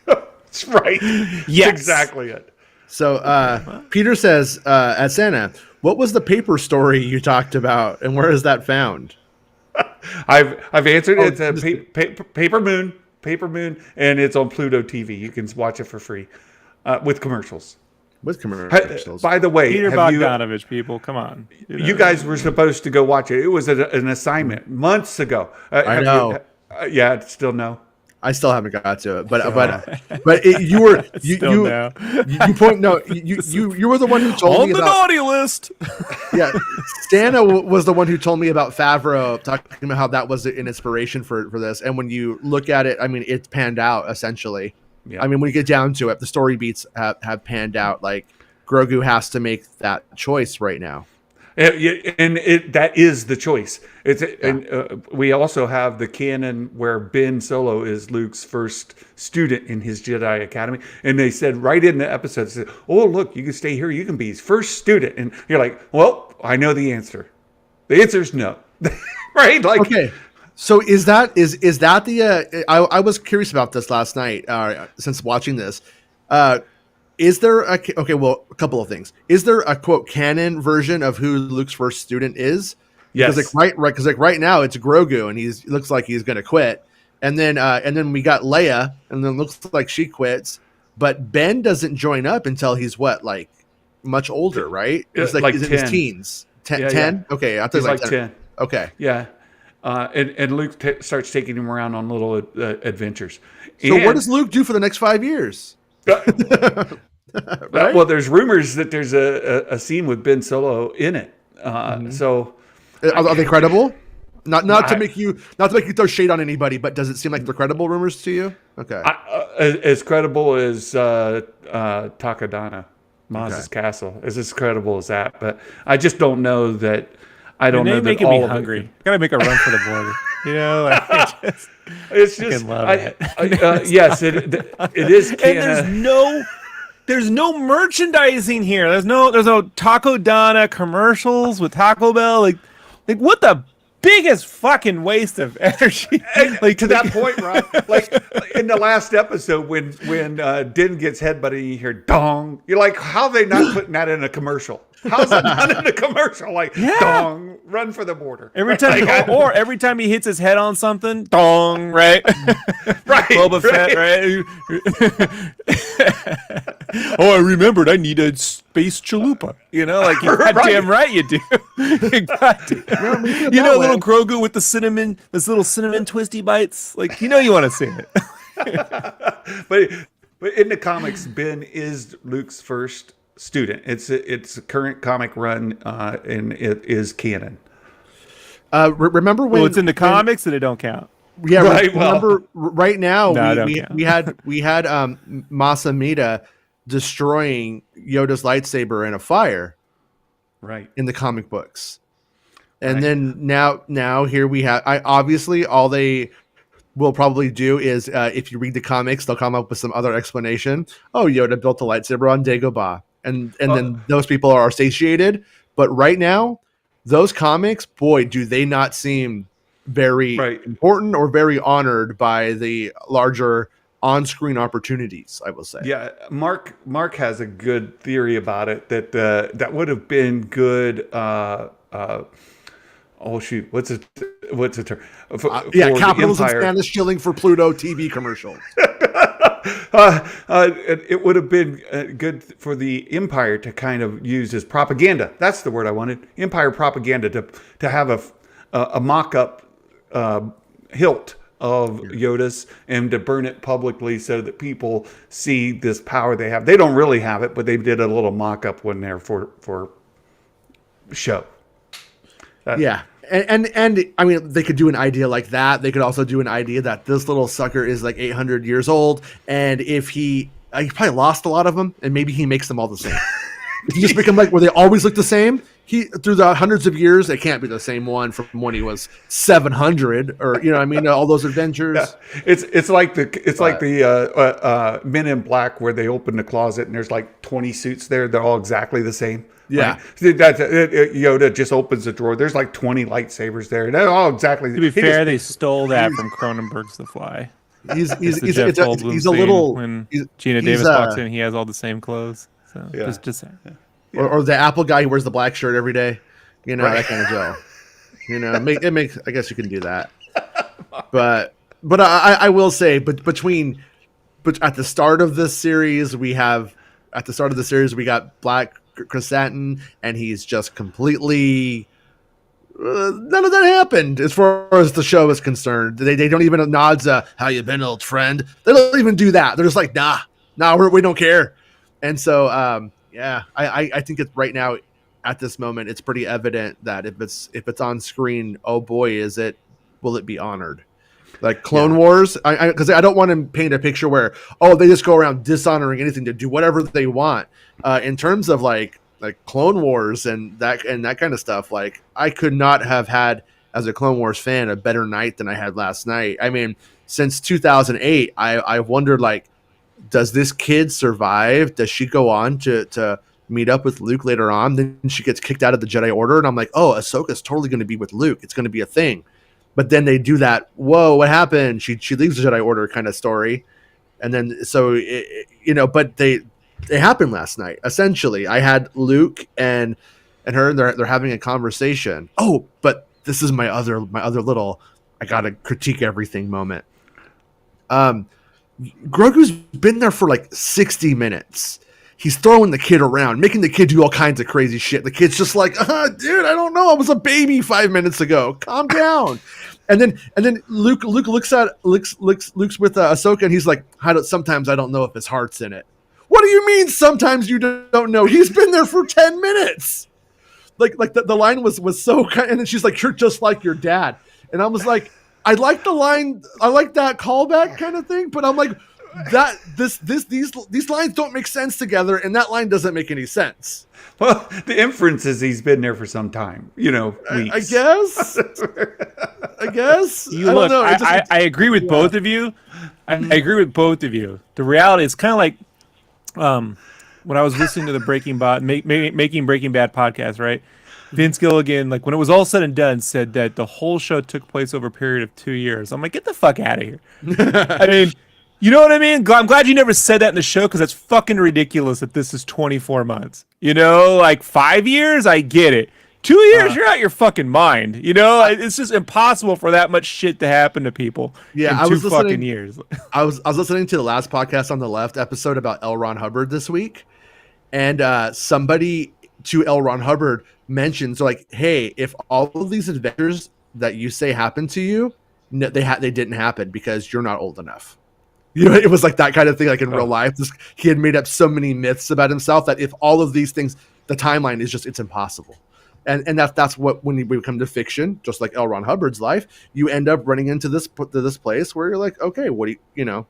That's right. Yes, that's exactly it. So Peter says at Santa, what was the paper story you talked about, and where is that found? I've answered. It's a Paper Moon, and it's on Pluto TV. You can watch it for free with commercials. With commercials. By the way, Peter Bogdanovich, people, come on. You guys were supposed to go watch it. It was an assignment months ago. I know. Still no. I still haven't got to it, but you were you were the one who told me on the naughty list. Yeah, Stana was the one who told me about Favreau, talking about how that was an inspiration for this. And when you look at it, I mean, it's panned out essentially. Yeah. I mean, when you get down to it, the story beats have panned out like Grogu has to make that choice right now. And that is the choice. And we also have the canon where Ben Solo is Luke's first student in his Jedi Academy, and they said right in the episode, they said, "Oh, look, you can stay here. You can be his first student." And you're like, "Well, I know the answer. The answer is no." Right? Like, okay. So is that the? I was curious about this last night since watching this. Is there a couple of things? Is there a quote canon version of who Luke's first student is? Yes. Because right now it's Grogu and he looks like he's going to quit, and then we got Leia and then looks like she quits, but Ben doesn't join up until he's like much older, right? He's like he's in 10. his teens. 10? Yeah. Okay, I thought he's like like 10. Okay. Yeah. And Luke starts taking him around on little adventures. So what does Luke do for the next 5 years? Right? Well, there's rumors that there's a scene with Ben Solo in it. So are they credible? Not to make you throw shade on anybody, but does it seem like they're credible rumors to you? Okay. As credible as Takadana, Maz's castle, as credible as that. But I just don't know that. I don't know that making all me of hungry. it. Gotta make a run for the border. You know, like It's just love it. Yes, it is canon. And there's no merchandising here. There's no Taco Donna commercials with Taco Bell. Like what the biggest fucking waste of energy. Like to that point, Ron. Like in the last episode when Din gets headbutted, you hear dong. You're like, how are they not putting that in a commercial? How's that not in a commercial? Like dong, run for the border. Every time, every time he hits his head on something, dong, right? Right. Boba Fett, right? Oh, I remembered. I need a space chalupa. You know, like goddamn right you do. You know, little Grogu with this little cinnamon twisty bites. Like, you want to see it. But in the comics, Ben is Luke's first student. It's a current comic run, and it is canon. Remember when it's in the comics and it don't count. Yeah, right. Remember right now we had Masa Mita destroying Yoda's lightsaber in a fire, right, in the comic books, and then now here we have. Obviously all they will probably do is if you read the comics, they'll come up with some other explanation. Oh, Yoda built a lightsaber on Dagobah. And then those people are satiated. But right now, those comics, boy, do they not seem very important or very honored by the larger on-screen opportunities, I will say. Yeah, Mark has a good theory about it that would have been good. Oh shoot, what's a term? Capitalism Spanish shilling for Pluto TV commercials. It would have been good for the Empire to kind of use as propaganda. That's the word I wanted. Empire propaganda to have a mock-up hilt of Yoda's and to burn it publicly so that people see this power they have. They don't really have it, but they did a little mock-up one there for show. Yeah. And I mean, they could do an idea like that. They could also do an idea that this little sucker is like 800 years old. And if he probably lost a lot of them, and maybe he makes them all the same. If you just make them like where they always look the same, through the hundreds of years, it can't be the same one from when he was 700 or, what I mean, all those adventures. Yeah. It's like the Men in Black where they open the closet and there's like 20 suits there. They're all exactly the same. Yeah, right? Yoda just opens the drawer. There's like 20 lightsabers there. They're all exactly. To be fair, they stole that from Cronenberg's The Fly. He's a little. When Gina Davis walks in, he has all the same clothes. So just saying. Yeah. Or the Apple guy who wears the black shirt every day. That kind of Joe. It makes. I guess you can do that. But I will say, but at the start of this series, we got Black Chrysanthemum, and he's just completely none of that happened as far as the show is concerned. They don't even nods how you been, old friend. They don't even do that. They're just like nah we don't care. And so I think it's right now at this moment it's pretty evident that if it's on screen, oh boy, will it be honored. Like Clone Wars, because I don't want to paint a picture where they just go around dishonoring anything to do whatever they want. In terms of like Clone Wars and that kind of stuff, like I could not have had as a Clone Wars fan a better night than I had last night. I mean, since 2008, I've wondered, like, does this kid survive? Does she go on to meet up with Luke later on? Then she gets kicked out of the Jedi Order, and I'm like, oh, Ahsoka's totally going to be with Luke. It's going to be a thing. But then they do that, whoa, what happened? She leaves the Jedi Order kind of story. And then, so, but they happened last night. Essentially, I had Luke and her, and they're having a conversation. Oh, but this is my other little, I got to critique everything moment. Grogu's been there for like 60 minutes. He's throwing the kid around, making the kid do all kinds of crazy shit. The kid's just like, dude, I don't know. I was a baby 5 minutes ago. Calm down. And then Luke looks with Ahsoka, and he's like, sometimes I don't know if his heart's in it. What do you mean sometimes you don't know? He's been there for 10 minutes. Like the line was so kind, and then she's like, you're just like your dad. And I was like, I like the line, I like that callback kind of thing, but I'm like, that these lines don't make sense together, and that line doesn't make any sense. Well, the inference is he's been there for some time, weeks. I guess. Look, I agree with both of you. I agree with both of you. The reality is kind of like when I was listening to the Making Breaking Bad podcast, right? Vince Gilligan, like when it was all said and done, said that the whole show took place over a period of 2 years. I'm like, get the fuck out of here. I mean, you know what I mean? I'm glad you never said that in the show, because that's fucking ridiculous that this is 24 months. Like 5 years, I get it. 2 years, you're out your fucking mind. It's just impossible for that much shit to happen to people. Yeah, in 2 fucking years. I was listening to the last podcast on the left episode about L. Ron Hubbard this week, and somebody to L. Ron Hubbard mentioned, so like, hey, if all of these adventures that you say happened to you, they didn't happen because you're not old enough. It was like that kind of thing, like in real life. He had made up so many myths about himself that if all of these things, the timeline is it's impossible. And that's what, when we come to fiction, just like L. Ron Hubbard's life, you end up running into this place where you're like, okay, what do you know?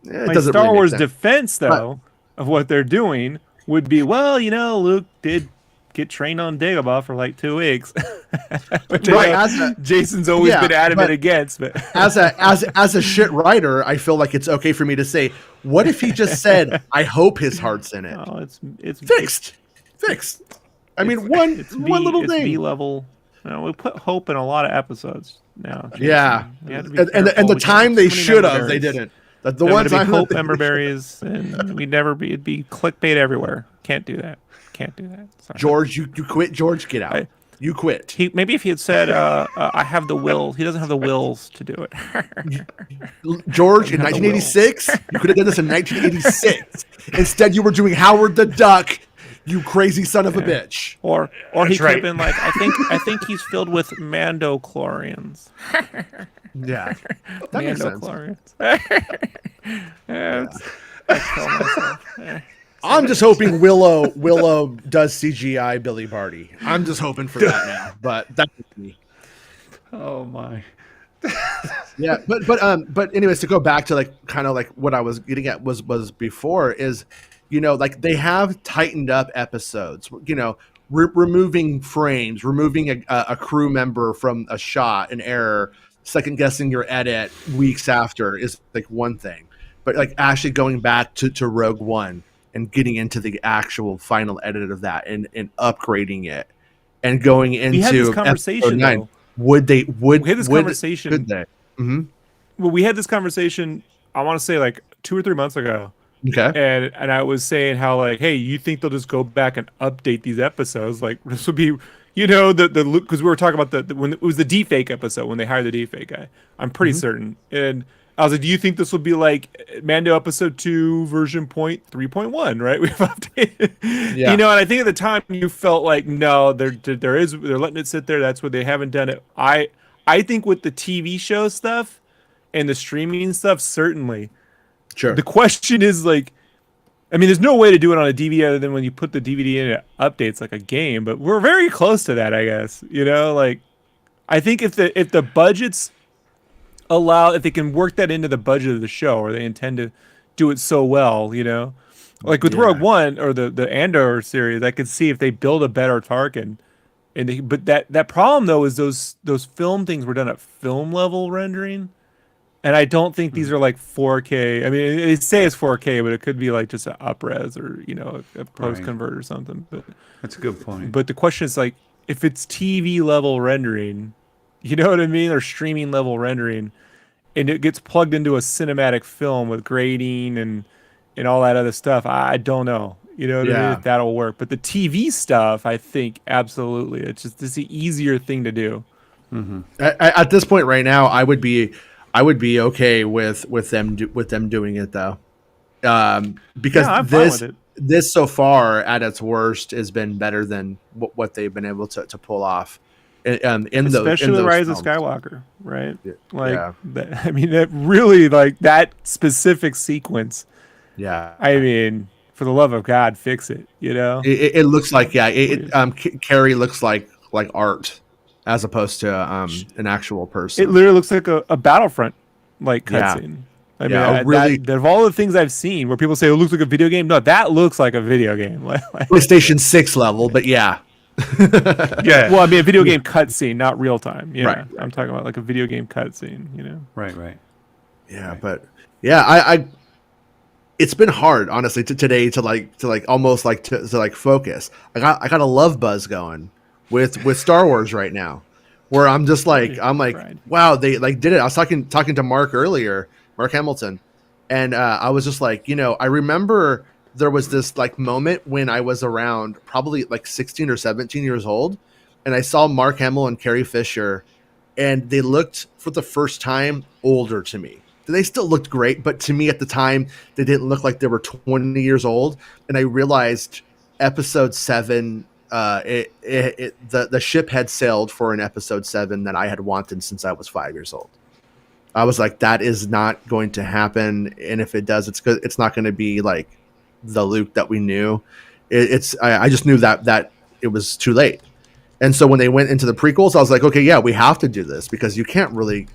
It doesn't Star really Wars sense. defense, though, of what they're doing would be, well, Luke did get trained on Dagobah for like 2 weeks. Right. Jason's always been adamant against. But as a shit writer, I feel like it's okay for me to say, what if he just said, I hope his heart's in it? Oh, it's fixed. I mean, one little thing. B level. We put hope in a lot of episodes now. Jason. Yeah, and the time they should have, they didn't. The one time hope ember berries, and it'd be clickbait everywhere. Can't do that. Sorry. George, you quit. George, get out. You quit. Maybe if he had said, I have the will. He doesn't have the wills to do it. George, in 1986, you could have done this in 1986. Instead, you were doing Howard the Duck. You crazy son of a bitch. Or he could have been like, I think he's filled with Mando chlorians. Yeah. That makes sense. I kill myself. I'm just hoping Willow does CGI Billy Barty. I'm just hoping for that now. But that's me. Oh my. Yeah, but anyways, to go back to like kind of like what I was getting at was before is, like they have tightened up episodes, removing frames, removing a crew member from a shot, an error, second guessing your edit weeks after is like one thing, but like actually going back to Rogue One and getting into the actual final edit of that and upgrading it and going into we had this conversation, 9, though. We had this conversation. Could they? Mm-hmm. Well, we had this conversation, I want to say like 2 or 3 months ago. Okay. And I was saying how, like, hey, you think they'll just go back and update these episodes? Like, this would be, the because we were talking about when it was the deepfake episode when they hired the deepfake guy. I'm pretty certain. And I was like, do you think this will be like Mando episode 2 version 3.1, right? We've updated. Yeah. And I think at the time you felt like, no, they're letting it sit there. That's what they haven't done it. I think with the TV show stuff and the streaming stuff, certainly. Sure. The question is like, I mean, there's no way to do it on a DVD other than when you put the DVD in, it updates like a game. But we're very close to that, I guess. Like, I think if the budgets if they can work that into the budget of the show, or they intend to do it so well, like with Rogue One or the Andor series, I could see if they build a better Tarkin. But that problem though is those film things were done at film level rendering, and I don't think these are like 4K. I mean, they say it's 4K, but it could be like just an up-res or a post convert or something. But that's a good point. But the question is like, if it's TV level rendering, you know what I mean, or streaming level rendering, and it gets plugged into a cinematic film with grading and all that other stuff, I don't know. You know what I mean? If that'll work. But the TV stuff, I think absolutely. It's the easier thing to do. Mm-hmm. At this point right now, I would be okay with them doing it though, because this so far at its worst has been better than what they've been able to pull off. Especially the Rise of Skywalker, right? I mean, that really, like, that specific sequence. Yeah, I mean, for the love of God, fix it. It looks like Carrie looks like art as opposed to an actual person. It literally looks like a Battlefront like cutscene. I mean, really, of all the things I've seen where people say it looks like a video game, no, that looks like a video game. PlayStation 6 level, but yeah. Well, I mean, a video game cutscene, not real time. Yeah, right. I'm talking about like a video game cutscene. Right. Yeah, but I it's been hard, honestly, today to almost to focus. I got a love buzz going with Star Wars right now, where I'm just like wow, they did it. I was talking to Mark earlier, Mark Hamilton, and I was just like, I remember there was this moment when I was around probably 16 or 17 years old, and I saw Mark Hamill and Carrie Fisher, and they looked for the first time older to me. They still looked great, but to me at the time, they didn't look like they were 20 years old. And I realized episode 7, the ship had sailed for an episode 7 that I had wanted since I was 5 years old. I was like, that is not going to happen. And if it does, it's not going to be like the Luke that we knew. I just knew that it was too late. And so when they went into the prequels, I was like, okay, yeah, we have to do this because you can't really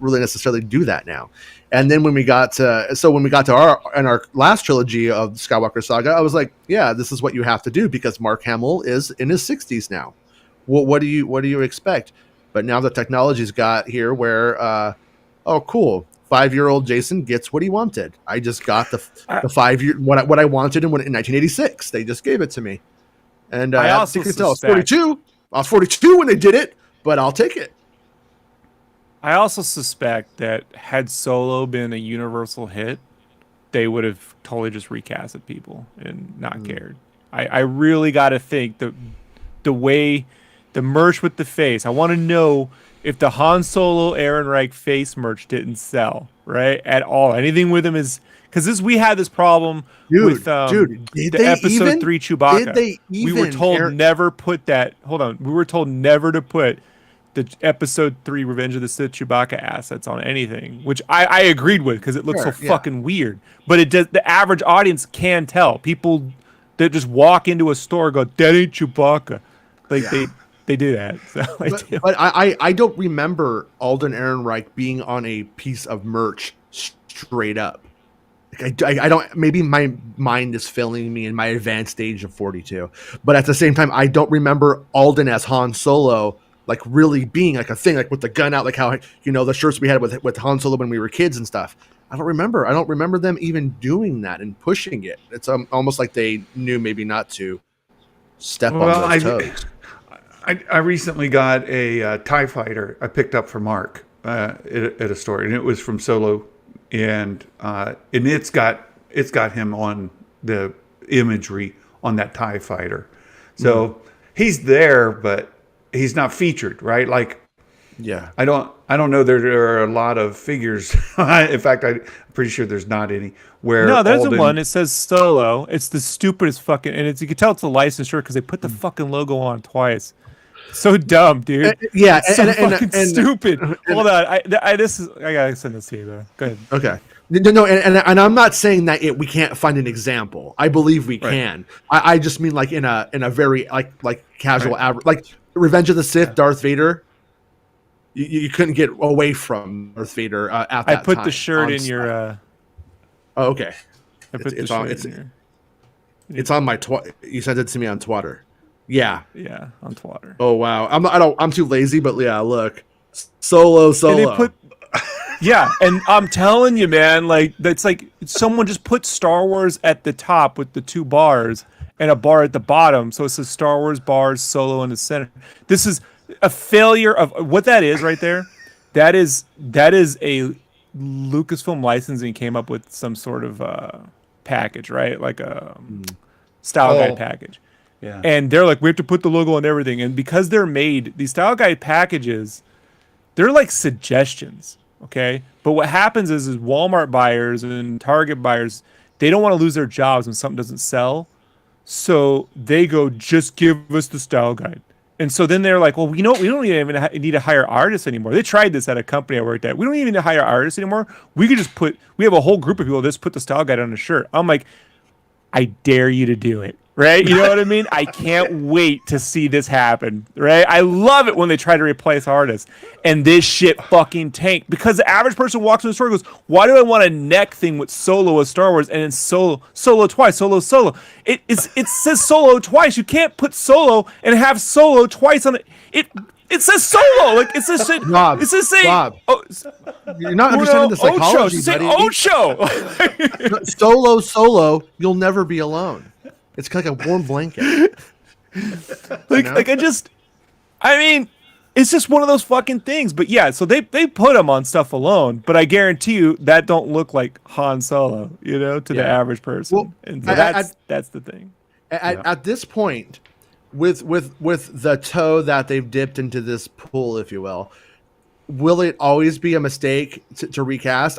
necessarily do that now. And then when we got to our last trilogy of Skywalker Saga, I was like, yeah, this is what you have to do because Mark Hamill is in his 60s now. What do you expect? But now the technology's got here where, oh, cool, 5-year-old Jason gets what he wanted. I just got the 5-year what I wanted in 1986. They just gave it to me. And I also suspect, I was 42. I was 42 when they did it, but I'll take it. I also suspect that had Solo been a universal hit, they would have totally just recasted people and not cared. I really got to think the way the merch with the face. I want to know if the Han Solo Ehrenreich face merch didn't sell right at all. Anything with him is. Because we had this problem with the episode 3 Chewbacca. We were told never put that. Hold on. We were told never to put the episode 3 Revenge of the Sith Chewbacca assets on anything, which I agreed with because it looks fucking weird. But it does. The average audience can tell. People that just walk into a store and go, "That ain't Chewbacca." They do that. So but I don't remember Alden Ehrenreich being on a piece of merch straight up. I don't. Maybe my mind is failing me in my advanced age of 42, but at the same time, I don't remember Alden as Han Solo really being a thing, with the gun out, how the shirts we had with Han Solo when we were kids and stuff. I don't remember them even doing that and pushing it. It's almost like they knew maybe not to step on those toes. I recently got a TIE fighter I picked up for Mark at a store, and it was from Solo. And it's got him on the imagery on that TIE fighter. So he's there, but he's not featured, right? I don't know there are a lot of figures. In fact, I'm pretty sure there's not any. No, there's one. It says Solo. It's the stupidest fucking, and you can tell it's a licensed shirt because they put the fucking logo on twice. So dumb, dude. It's so fucking stupid. Hold on, I gotta send this to you though. Go ahead. Okay. No, and I'm not saying that we can't find an example. I believe we can. I just mean in a very casual average, Revenge of the Sith, Darth Vader. you couldn't get away from Darth Vader at that time. I put the shirt in your. Oh, okay. I put the shirt in your. It's on my. You sent it to me on Twitter. Yeah. Yeah, on Twitter. Oh wow. I'm too lazy, but yeah. Look, Solo. And they put. Yeah, and I'm telling you, man, like that's like someone just put Star Wars at the top with the 2 bars and a bar at the bottom, so it says Star Wars bars, Solo in the center. This is a failure of what that is right there. That is a Lucasfilm licensing came up with some sort of package, right? Like a style guide package. Yeah. And they're like, we have to put the logo on everything, and because they're made, these style guide packages, they're like suggestions. Okay, but what happens is Walmart buyers and Target buyers, they don't want to lose their jobs when something doesn't sell, so they go, just give us the style guide. And so then they're like, well, we don't even need to hire artists anymore. They tried this at a company I worked at. We don't even need to hire artists anymore. We could just we have a whole group of people that just put the style guide on a shirt. I'm like, I dare you to do it. Right? You know what I mean? I can't wait to see this happen. Right? I love it when they try to replace artists. And this shit fucking tanked. Because the average person walks in the store and goes, why do I want a neck thing with Solo of Star Wars and then Solo twice, Solo? It says Solo twice. You can't put Solo and have Solo twice on it. It says Solo. Like, it says shit. Rob, it says say, Rob, oh, you're not understanding the psychology, Ocho. buddy. Solo, you'll never be alone. It's like a warm blanket. I mean, it's just one of those fucking things. But yeah, so they put them on stuff alone, but I guarantee you that don't look like Han Solo, to the average person. Well, and so that's the thing. At this point, with the toe that they've dipped into this pool, if you will it always be a mistake to recast?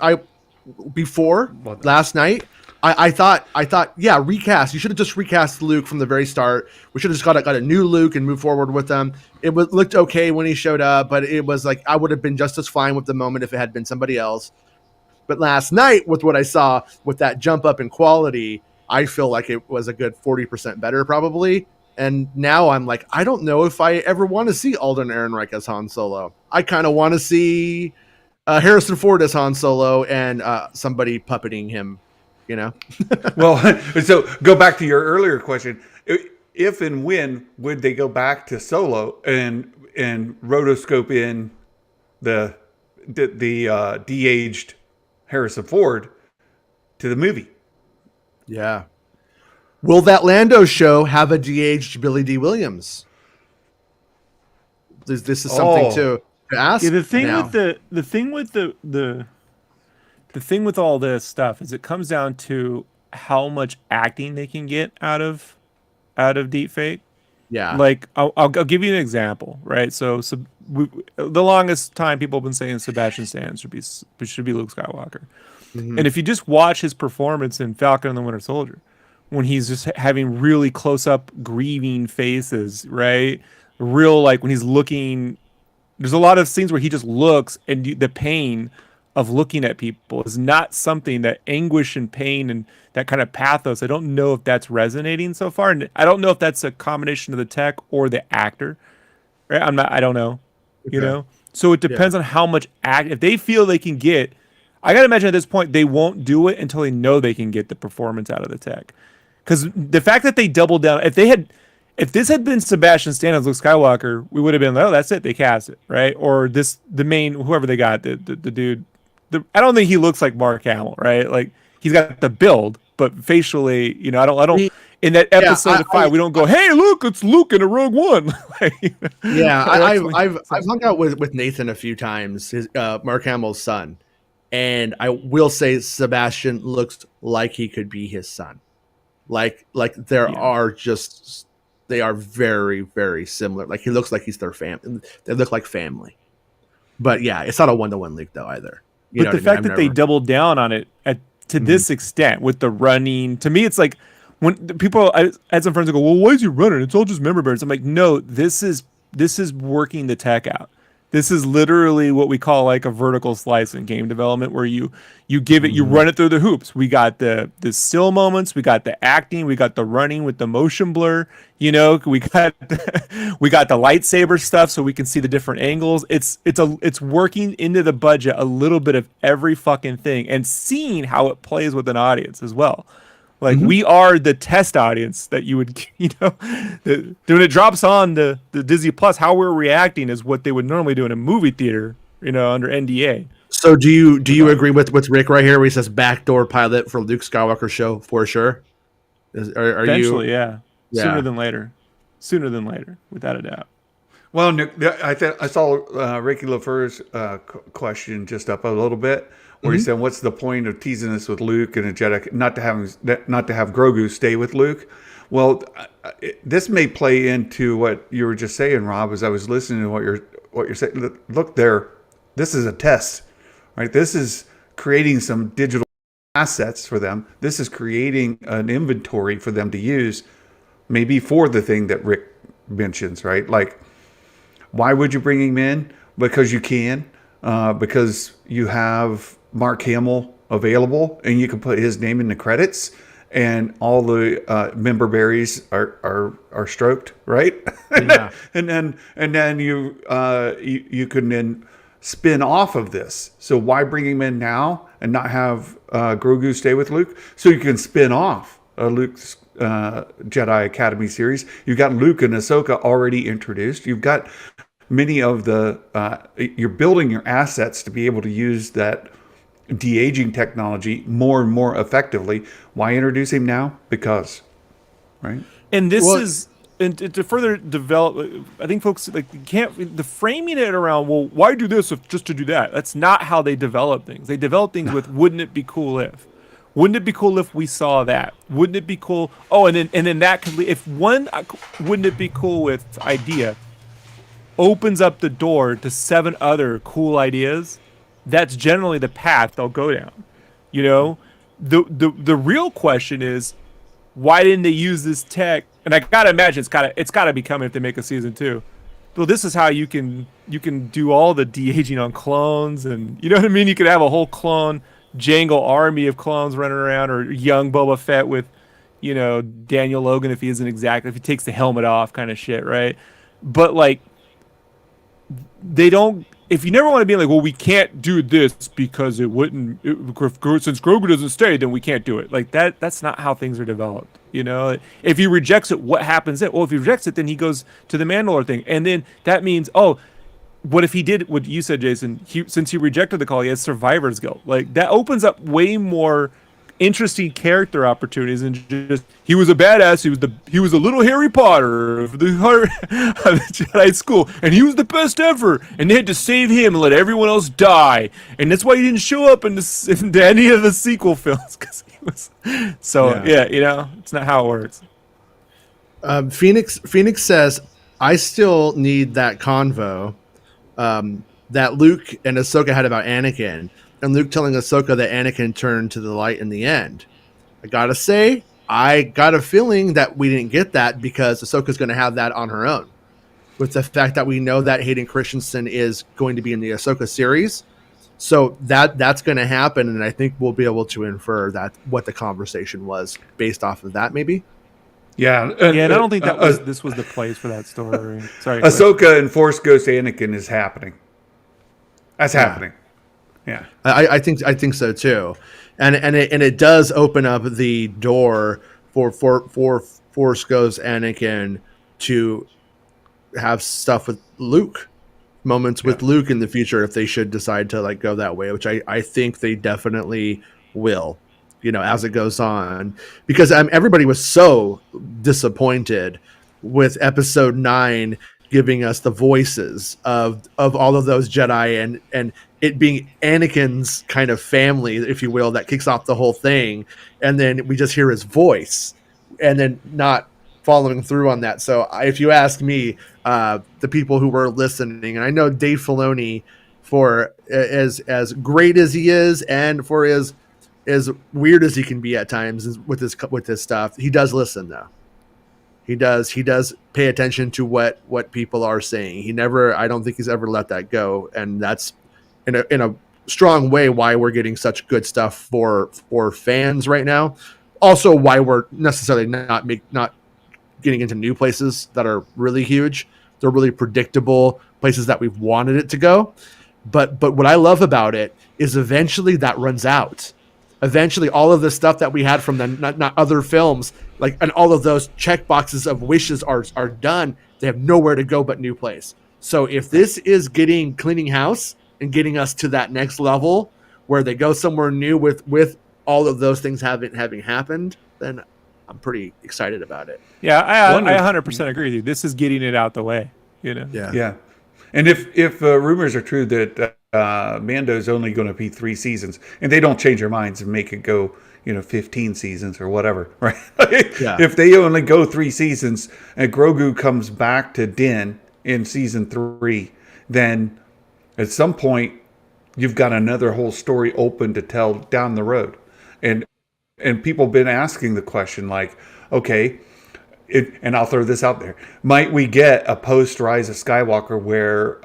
Last night, I thought, yeah, recast. You should have just recast Luke from the very start. We should have just got a new Luke and moved forward with them. It looked okay when he showed up, but it was like I would have been just as fine with the moment if it had been somebody else. But last night, with what I saw, with that jump up in quality, I feel like it was a good 40% better probably. And now I'm like, I don't know if I ever want to see Alden Ehrenreich as Han Solo. I kind of want to see Harrison Ford as Han Solo and somebody puppeting him. Well, so go back to your earlier question. If and when would they go back to Solo and rotoscope in the de-aged Harrison Ford to the movie? Yeah. Will that Lando show have a de-aged Billy D. Williams? This is something to ask. Yeah, the thing now. The thing with all this stuff is it comes down to how much acting they can get out of deepfake. Yeah. Like I'll give you an example, right? So the longest time people have been saying Sebastian Stan should be Luke Skywalker. Mm-hmm. And if you just watch his performance in Falcon and the Winter Soldier, when he's just having really close up grieving faces, right? Real, like when he's looking, there's a lot of scenes where he just looks and the pain of looking at people is not something that anguish and pain and that kind of pathos. I don't know if that's resonating so far. And I don't know if that's a combination of the tech or the actor. Right? I don't know, Okay. So it depends on how much if they feel they can get, I got to imagine at this point, they won't do it until they know they can get the performance out of the tech. Because the fact that they doubled down, if this had been Sebastian Stan as Luke Skywalker, we would have been like, oh, that's it. They cast it, right? Or the main, whoever they got, the dude, I don't think he looks like Mark Hamill, right? Like he's got the build, but facially, I don't. In that episode 5, we don't go, hey, look, it's Luke in a Rogue One. I've hung out with Nathan a few times, his Mark Hamill's son, and I will say Sebastian looks like he could be his son. Like they are very, very similar. Like he looks like he's their family. They look like family. But yeah, it's not a 1-to-1 leak though either. But the fact that they doubled down on it to this extent with the running, to me, it's like when I had some friends that go, well, why is he running? It's all just memory beards. I'm like, no, this is working the tech out. This is literally what we call like a vertical slice in game development, where you give it, you run it through the hoops. We got the still moments, we got the acting, we got the running with the motion blur. We got we got the lightsaber stuff, so we can see the different angles. It's working into the budget a little bit of every fucking thing and seeing how it plays with an audience as well. Like we are the test audience that you would, when it drops on the Disney Plus, how we're reacting is what they would normally do in a movie theater, under NDA. So do you agree with Rick right here, where he says backdoor pilot for Luke Skywalker show for sure? Are Eventually, you? yeah. Sooner than later, without a doubt. Well, Nick, I saw Ricky LaFeur's question just up a little bit, where he said, "What's the point of teasing us with Luke and a Jedi? Not to have Grogu stay with Luke." Well, this may play into what you were just saying, Rob. As I was listening to what you're saying, look there, this is a test, right? This is creating some digital assets for them. This is creating an inventory for them to use, maybe for the thing that Rick mentions, right? Like, why would you bring him in? Because you can, because you have Mark Hamill available, and you can put his name in the credits, and all the member berries are stroked, right? Yeah. and then you can then spin off of this. So why bring him in now and not have Grogu stay with Luke? So you can spin off Luke's Jedi Academy series. You've got Luke and Ahsoka already introduced. You've got many of the you're building your assets to be able to use that de-aging technology more and more effectively. Why introduce him now? Because, right? And this is, and to further develop, I think folks the framing it around, well, why do this just to do that? That's not how they develop things. They develop things with, wouldn't it be cool if? Wouldn't it be cool if we saw that? Wouldn't it be cool? Oh, and then that could lead, if one, wouldn't it be cool with idea opens up the door to 7 other cool ideas, that's generally the path they'll go down. The real question is, why didn't they use this tech? And I gotta imagine it's gotta be coming if they make a season 2. Well, this is how you can do all the de-aging on clones, and you know what I mean? You could have a whole clone Jango army of clones running around, or young Boba Fett with, Daniel Logan if he takes the helmet off, kind of shit, right? But like, they don't. If you never want to be like, well, we can't do this because since Grogu doesn't stay, then we can't do it. Like that. That's not how things are developed. If he rejects it, what happens then? Well, if he rejects it, then he goes to the Mandalore thing, and then that means, what if he did what you said, Jason? Since he rejected the call, he has survivor's guilt. Like that opens up way more interesting character opportunities, and just he was a badass. He was a little Harry Potter of the Jedi school, and he was the best ever. And they had to save him and let everyone else die, and that's why he didn't show up in any of the sequel films, because he was. So yeah, it's not how it works. Phoenix says, I still need that convo that Luke and Ahsoka had about Anakin, and Luke telling Ahsoka that Anakin turned to the light in the end. I gotta say, I got a feeling that we didn't get that because Ahsoka's going to have that on her own. With the fact that we know that Hayden Christensen is going to be in the Ahsoka series, so that's going to happen, and I think we'll be able to infer that what the conversation was based off of that, maybe. Yeah, and I don't think this was the place for that story. Sorry, Ahsoka and Force Ghost Anakin is happening. That's happening. Yeah, I think so too, and it does open up the door for Force Ghost Anakin to have stuff with Luke, moments with Luke in the future if they should decide to go that way, which I think they definitely will, as it goes on, because everybody was so disappointed with Episode 9 giving us the voices of all of those Jedi and it being Anakin's kind of family, if you will, that kicks off the whole thing. And then we just hear his voice and then not following through on that. So if you ask me, the people who were listening, and I know Dave Filoni, for as great as he is and for as weird as he can be at times with this stuff, he does listen though. He does pay attention to what people are saying. I don't think he's ever let that go, and that's in a strong way why we're getting such good stuff for fans right now. Also, why we're necessarily not getting into new places that are really huge. They're really predictable places that we've wanted it to go. But what I love about it is eventually that runs out. Eventually, all of the stuff that we had from the not other films, like, and all of those check boxes of wishes are done. They have nowhere to go but new place. So if this is cleaning house and getting us to that next level where they go somewhere new with all of those things having happened, then I'm pretty excited about it. Yeah, I 100% agree with you. This is getting it out the way. Yeah. And if rumors are true that Mando's only going to be 3 seasons, and they don't change their minds and make it go, 15 seasons or whatever, right? Yeah. If they only go 3 seasons and Grogu comes back to Din in season 3, then at some point you've got another whole story open to tell down the road. And people have been asking the question, like, okay, and I'll throw this out there: might we get a post Rise of Skywalker where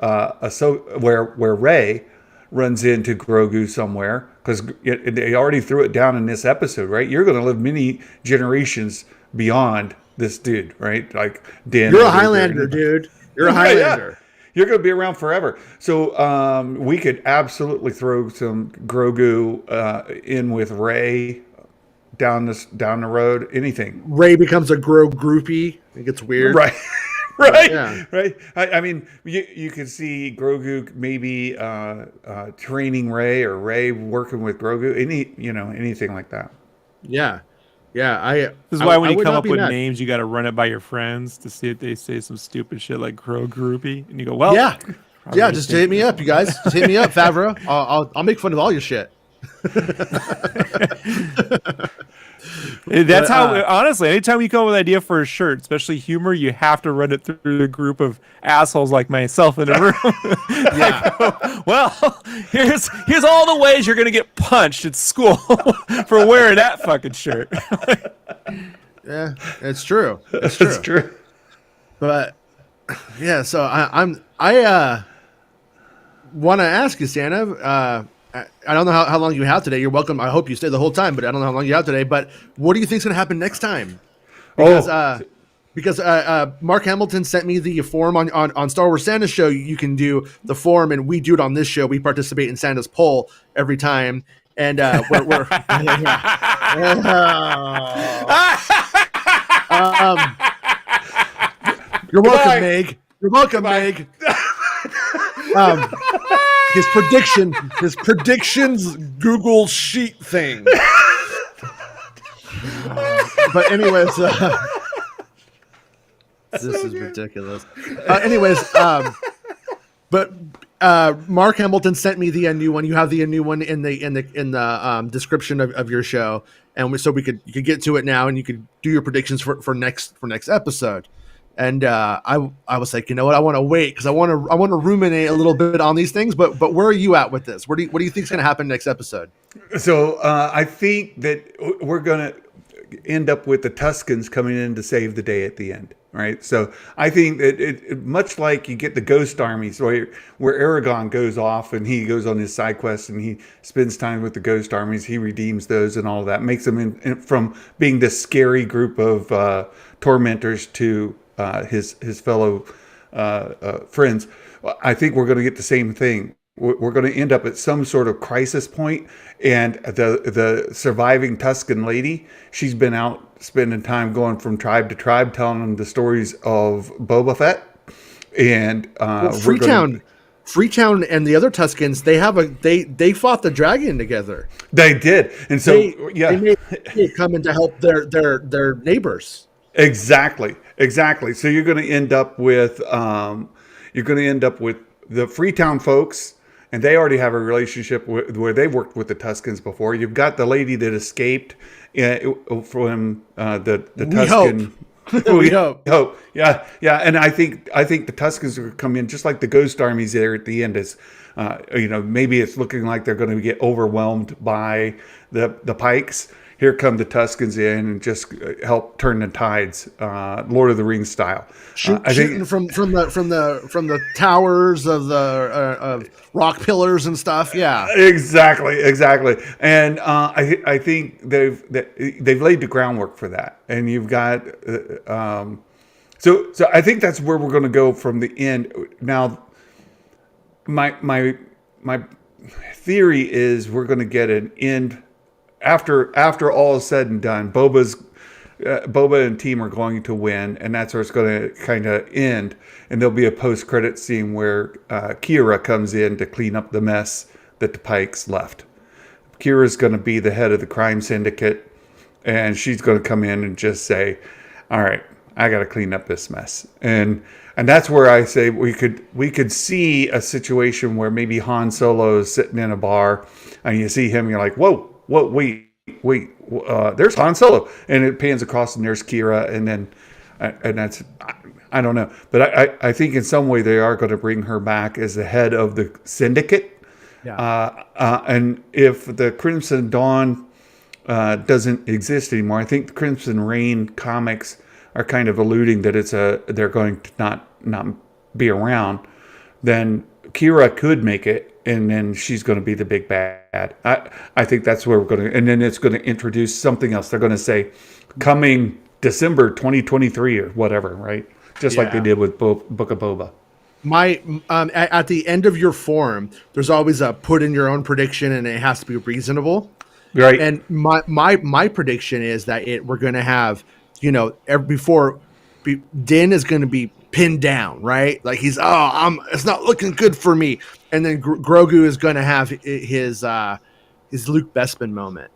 Rey runs into Grogu somewhere? Because they already threw it down in this episode, right? You're going to live many generations beyond this dude, right? Like Dan. You're a Highlander, dude. You're a Highlander. Yeah. You're going to be around forever. So we could absolutely throw some Grogu in with Rey down the road. Anything. Rey becomes a Grogu groupie. It gets weird. Right. Right. Yeah. Right. I mean, you could see Grogu maybe training Rey, or Rey working with Grogu. Anything like that. Yeah. Yeah. This is why when you come up with names, you got to run it by your friends to see if they say some stupid shit like Grogu groupie, and you go, well, yeah, just hit me up, you guys. Just hit me up, Favreau. I'll make fun of all your shit. That's how, honestly, anytime you come up with an idea for a shirt, especially humor, you have to run it through a group of assholes like myself in a room. Yeah. Well, here's all the ways you're gonna get punched at school for wearing that fucking shirt. Yeah, it's true. It's true. But yeah, so I want to ask you, Santa. I don't know how long you have today. You're welcome. I hope you stay the whole time, but I don't know how long you have today. But what do you think is going to happen next time? Because Mark Hamilton sent me the form on Star Wars Santa's show. You can do the form, and we do it on this show. We participate in Santa's poll every time, and we're you're welcome, Meg. You're welcome, Meg. His predictions Google sheet thing. But anyways, this is ridiculous. But Mark Hamilton sent me the new one. You have the new one in the description of your show, and you could get to it now, and you could do your predictions for next episode. And I was like, you know what? I want to wait because I want to ruminate a little bit on these things. But where are you at with this? What do you think is going to happen next episode? So I think that we're going to end up with the Tuscans coming in to save the day at the end, right? So I think that it much like you get the ghost armies where Aragon goes off and he goes on his side quest and he spends time with the ghost armies. He redeems those and all of that, makes them from being this scary group of tormentors to his fellow friends. I think we're going to get the same thing. We're going to end up at some sort of crisis point, and the surviving Tuscan lady, she's been out spending time going from tribe to tribe, telling them the stories of Boba Fett. And Freetown and the other Tuscans, they fought the dragon together. They did, and so they come in to help their neighbors. Exactly. So you're going to end up with the Freetown folks, and they already have a relationship where they worked with the Tuscans before. You've got the lady that escaped from the Tuscan. We hope. Yeah. And I think the Tuscans will come in just like the Ghost armies there at the end. Is maybe it's looking like they're going to get overwhelmed by the Pikes. here come the Tuscans in and just help turn the tides, Lord of the Rings style. Shooting from the towers of the rock pillars and stuff. Yeah, exactly. And I think they've laid the groundwork for that. And you've got so I think that's where we're going to go from the end. Now, my theory is we're going to get an end after all is said and done. Boba and team are going to win, and that's where it's going to kind of end. And there'll be a post-credit scene where Kira comes in to clean up the mess that the Pikes left. Kira's going to be the head of the crime syndicate, and she's going to come in and just say, "All right, I got to clean up this mess." And that's where I say we could see a situation where maybe Han Solo is sitting in a bar, and you see him, and you're like, "Whoa, wait, there's Han Solo," and it pans across, and there's Kira, and that's, I don't know, but I think in some way they are going to bring her back as the head of the syndicate. Yeah. And if the Crimson Dawn doesn't exist anymore, I think the Crimson Reign comics are kind of alluding that they're going to not be around. Then Kira could make it, and then she's going to be the big bad. I think that's where we're going to, and then it's going to introduce something else. They're going to say, coming December 2023 or whatever, right? Just like they did with Book of Boba. At the end of your form, there's always a put in your own prediction, and it has to be reasonable, right? And my prediction is that we're going to have, Din is going to be pinned down, right? Like it's not looking good for me. And then Grogu is going to have his Luke Bespin moment,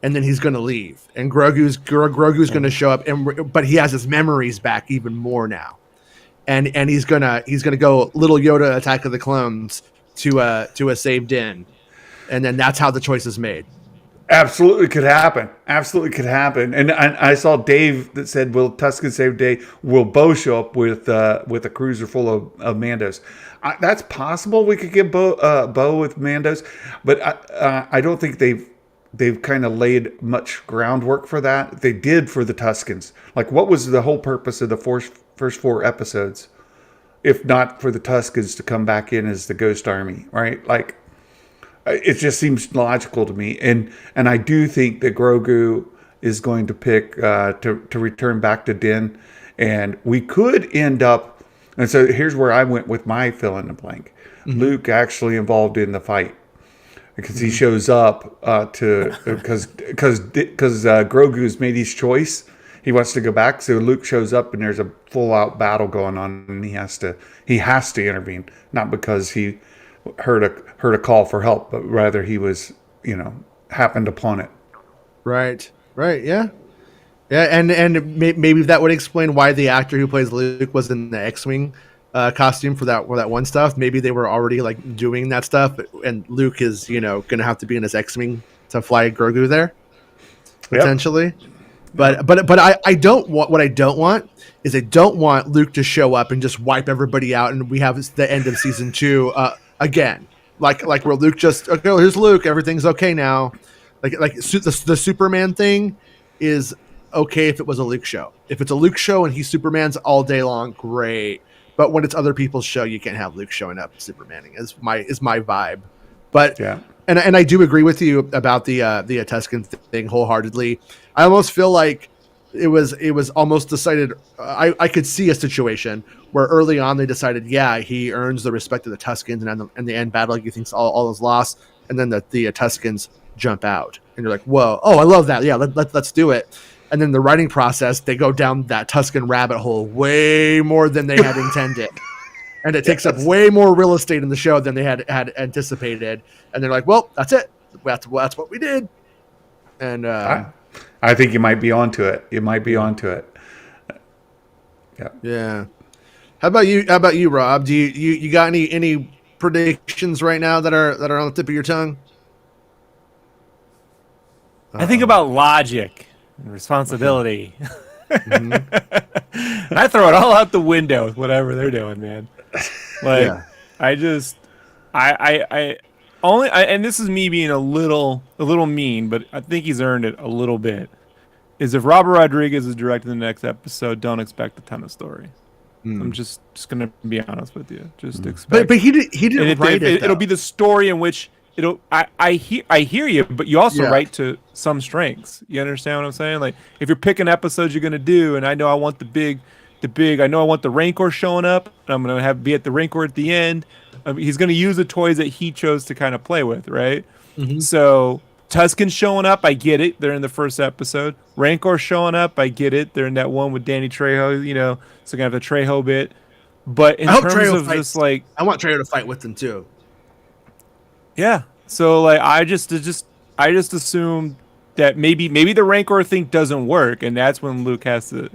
and then he's going to leave, and Grogu's going to show up, but he has his memories back even more now, and he's gonna go little Yoda Attack of the Clones to a save Din, and then that's how the choice is made. Absolutely could happen. And I saw Dave that said, "Will Tusken save day? Will Bo show up with a cruiser full of Mandos?" That's possible. We could get Bo with Mandos, but I don't think they've kind of laid much groundwork for that. They did for the Tuskens. Like, what was the whole purpose of the first 4 episodes, if not for the Tuskens to come back in as the Ghost Army, right? Like, it just seems logical to me, and I do think that Grogu is going to pick to return back to Din, and we could end up. And so here's where I went with my fill in the blank. Mm-hmm. Luke actually involved in the fight because he shows up because Grogu's made his choice. He wants to go back, so Luke shows up, and there's a full out battle going on, and he has to intervene, not because he heard a call for help, but rather he was, happened upon it. Right. Yeah. And maybe that would explain why the actor who plays Luke was in the X-wing costume for that one stuff. Maybe they were already like doing that stuff, and Luke is going to have to be in his X-wing to fly Grogu there, potentially. Yep. But I don't want, what I don't want is I don't want Luke to show up and just wipe everybody out, and we have the end of season 2 again, like where Luke just, okay, well, here's Luke, everything's okay now. Like the Superman thing is okay if it was a Luke show. If it's a Luke show and he's Superman's all day long, great. But when it's other people's show, you can't have Luke showing up Supermaning. Is my vibe. But yeah, and I do agree with you about the Tusken thing wholeheartedly. I almost feel like it was almost decided. I could see a situation where early on they decided, yeah, he earns the respect of the Tuskens, and in the end battle, he thinks all is lost, and then the Tuskens jump out, and you're like, whoa, oh, I love that, yeah, let's do it. And then the writing process, they go down that Tusken rabbit hole way more than they had intended. And it takes up way more real estate in the show than they had anticipated. And they're like, well, that's it. That's what we did. And I think you might be onto it. Yeah. How about you, Rob? Do you got any predictions right now that are on the tip of your tongue? I think about logic and responsibility. Mm-hmm. And I throw it all out the window with whatever they're doing, man. Like, yeah. and this is me being a little mean, but I think he's earned it a little bit. Is if Robert Rodriguez is directing the next episode, don't expect a ton of story. I'm just gonna be honest with you. Just expect. But he didn't write it. It'll be the story in which it'll. I hear you, but you also write to some strengths. You understand what I'm saying? Like if you're picking episodes you're gonna do, and I know I want the big. I know I want the Rancor showing up, and I'm gonna be at the Rancor at the end. He's gonna use the toys that he chose to kind of play with, right? So Tusken showing up, I get it. They're in the first episode. Rancor showing up, I get it. They're in that one with Danny Trejo, so gonna have the Trejo bit. But in terms of just like, I want Trejo to fight with them too. Yeah. So like, I just assumed that maybe the Rancor thing doesn't work, and that's when Luke has to,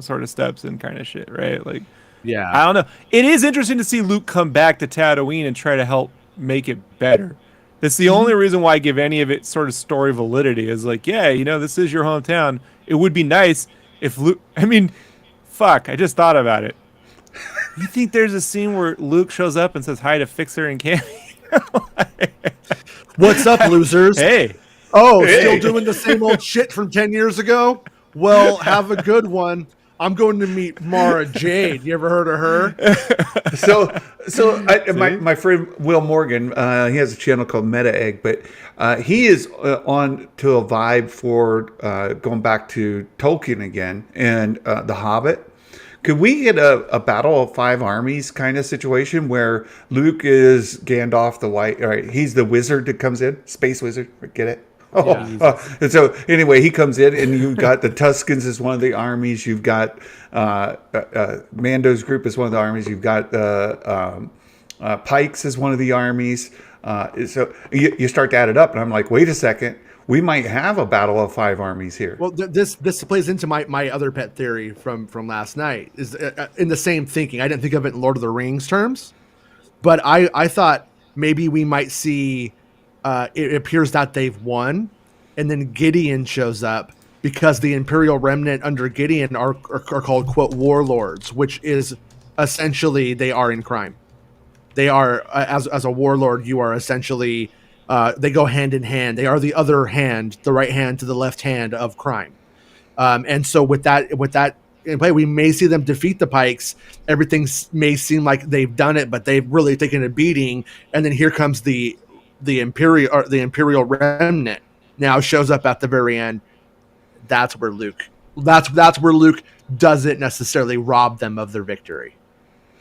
sort of steps in kind of shit, right? Like, yeah, I don't know. It is interesting to see Luke come back to Tatooine and try to help make it better. That's the only reason why I give any of it sort of story validity is like, yeah, this is your hometown. It would be nice if Luke, I just thought about it. You think there's a scene where Luke shows up and says hi to Fixer and Cammy? What's up, losers? Hey. Oh, still doing the same old shit from 10 years ago? Well, have a good one. I'm going to meet Mara Jade. You ever heard of her? My friend Will Morgan, he has a channel called Meta Egg, but he is on to a vibe for going back to Tolkien again and The Hobbit. Could we get a Battle of Five Armies kind of situation where Luke is Gandalf the White? All right, he's the wizard that comes in, space wizard. Get it? And so anyway, he comes in, and you've got the Tuskens as one of the armies. You've got Mando's group as one of the armies. You've got Pikes as one of the armies. So you start to add it up, and I'm like, wait a second, we might have a Battle of Five Armies here. Well, this plays into my other pet theory from last night. Is in the same thinking. I didn't think of it in Lord of the Rings terms, but I thought maybe we might see. It appears that they've won, and then Gideon shows up because the Imperial remnant under Gideon are called, quote, warlords, which is essentially they are in crime. They are, as a warlord, you are essentially, they go hand in hand. They are the other hand, the right hand to the left hand of crime. And so with that in play, we may see them defeat the Pikes. Everything may seem like they've done it, but they've really taken a beating. And then here comes the Imperial remnant now shows up at the very end. That's where Luke doesn't necessarily rob them of their victory,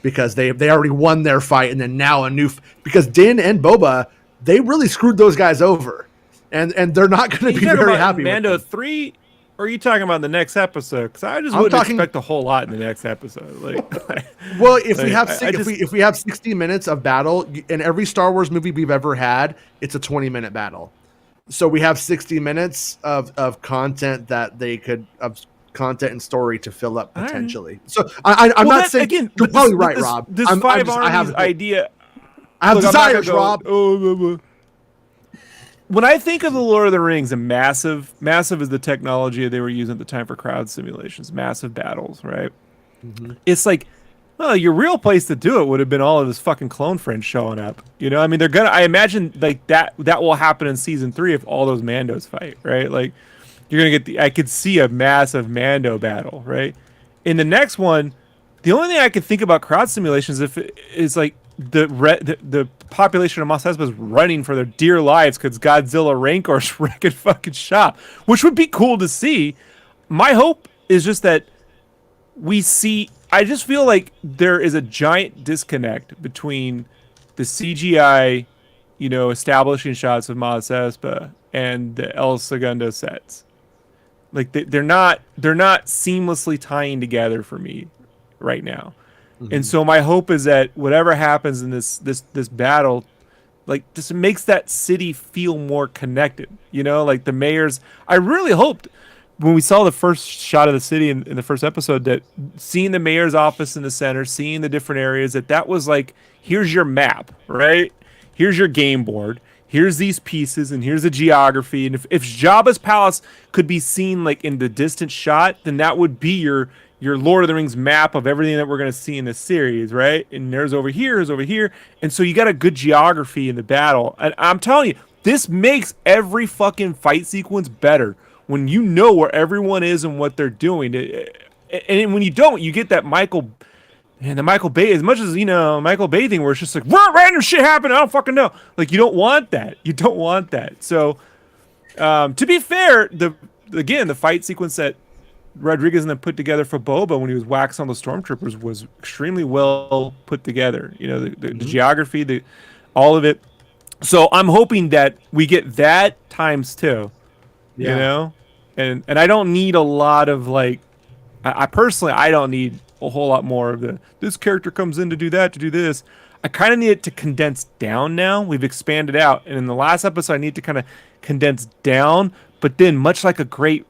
because they already won their fight, and then now because Din and Boba, they really screwed those guys over, and they're not going to be very happy. Mando with them. 3, or are you talking about the next episode? Because I wouldn't expect a whole lot in the next episode. Well, if we have 60 minutes of battle in every Star Wars movie we've ever had, it's a 20-minute battle. So we have 60 minutes of content that they could of content and story to fill up potentially. Right. So I'm not saying again, you're probably right, Rob. This Five Armies idea. I have desires, Rob. When I think of the Lord of the Rings, and massive is the technology they were using at the time for crowd simulations, massive battles, right? Mm-hmm. It's like, well, your real place to do it would have been all of his fucking clone friends showing up. I imagine like that will happen in season 3 if all those Mandos fight, right? Like you're going to get I could see a massive Mando battle, right? In the next one, the only thing I could think about crowd simulations is like the population of Mos Espa is running for their dear lives because Godzilla Rancor's wrecking fucking shop, which would be cool to see. My hope is just that we see. I just feel like there is a giant disconnect between the CGI, establishing shots of Mos Espa and the El Segundo sets. Like they're not seamlessly tying together for me right now. Mm-hmm. And so my hope is that whatever happens in this battle, like just makes that city feel more connected. Like the mayors. I really hoped when we saw the first shot of the city in the first episode that seeing the mayor's office in the center, seeing the different areas, that was like, here's your map, right? Here's your game board. Here's these pieces, and here's the geography. And if Jabba's palace could be seen like in the distant shot, then that would be your your Lord of the Rings map of everything that we're going to see in this series, right? And there's over here, and so you got a good geography in the battle. And I'm telling you, this makes every fucking fight sequence better when you know where everyone is and what they're doing. And when you don't, you get that Michael. And the Michael Bay, as much as, Michael Bay thing where it's just like, random shit happened, I don't fucking know. Like, you don't want that. You don't want that. So, to be fair, the fight sequence that Rodriguez and then put together for Boba when he was waxing on the stormtroopers was extremely well put together. The geography, all of it. So I'm hoping that we get that times two. And I don't need a lot of like. I personally don't need a whole lot more of this character comes in to do that, to do this. I kind of need it to condense down now. We've expanded out, and in the last episode, I need to kind of condense down. But then, much like a great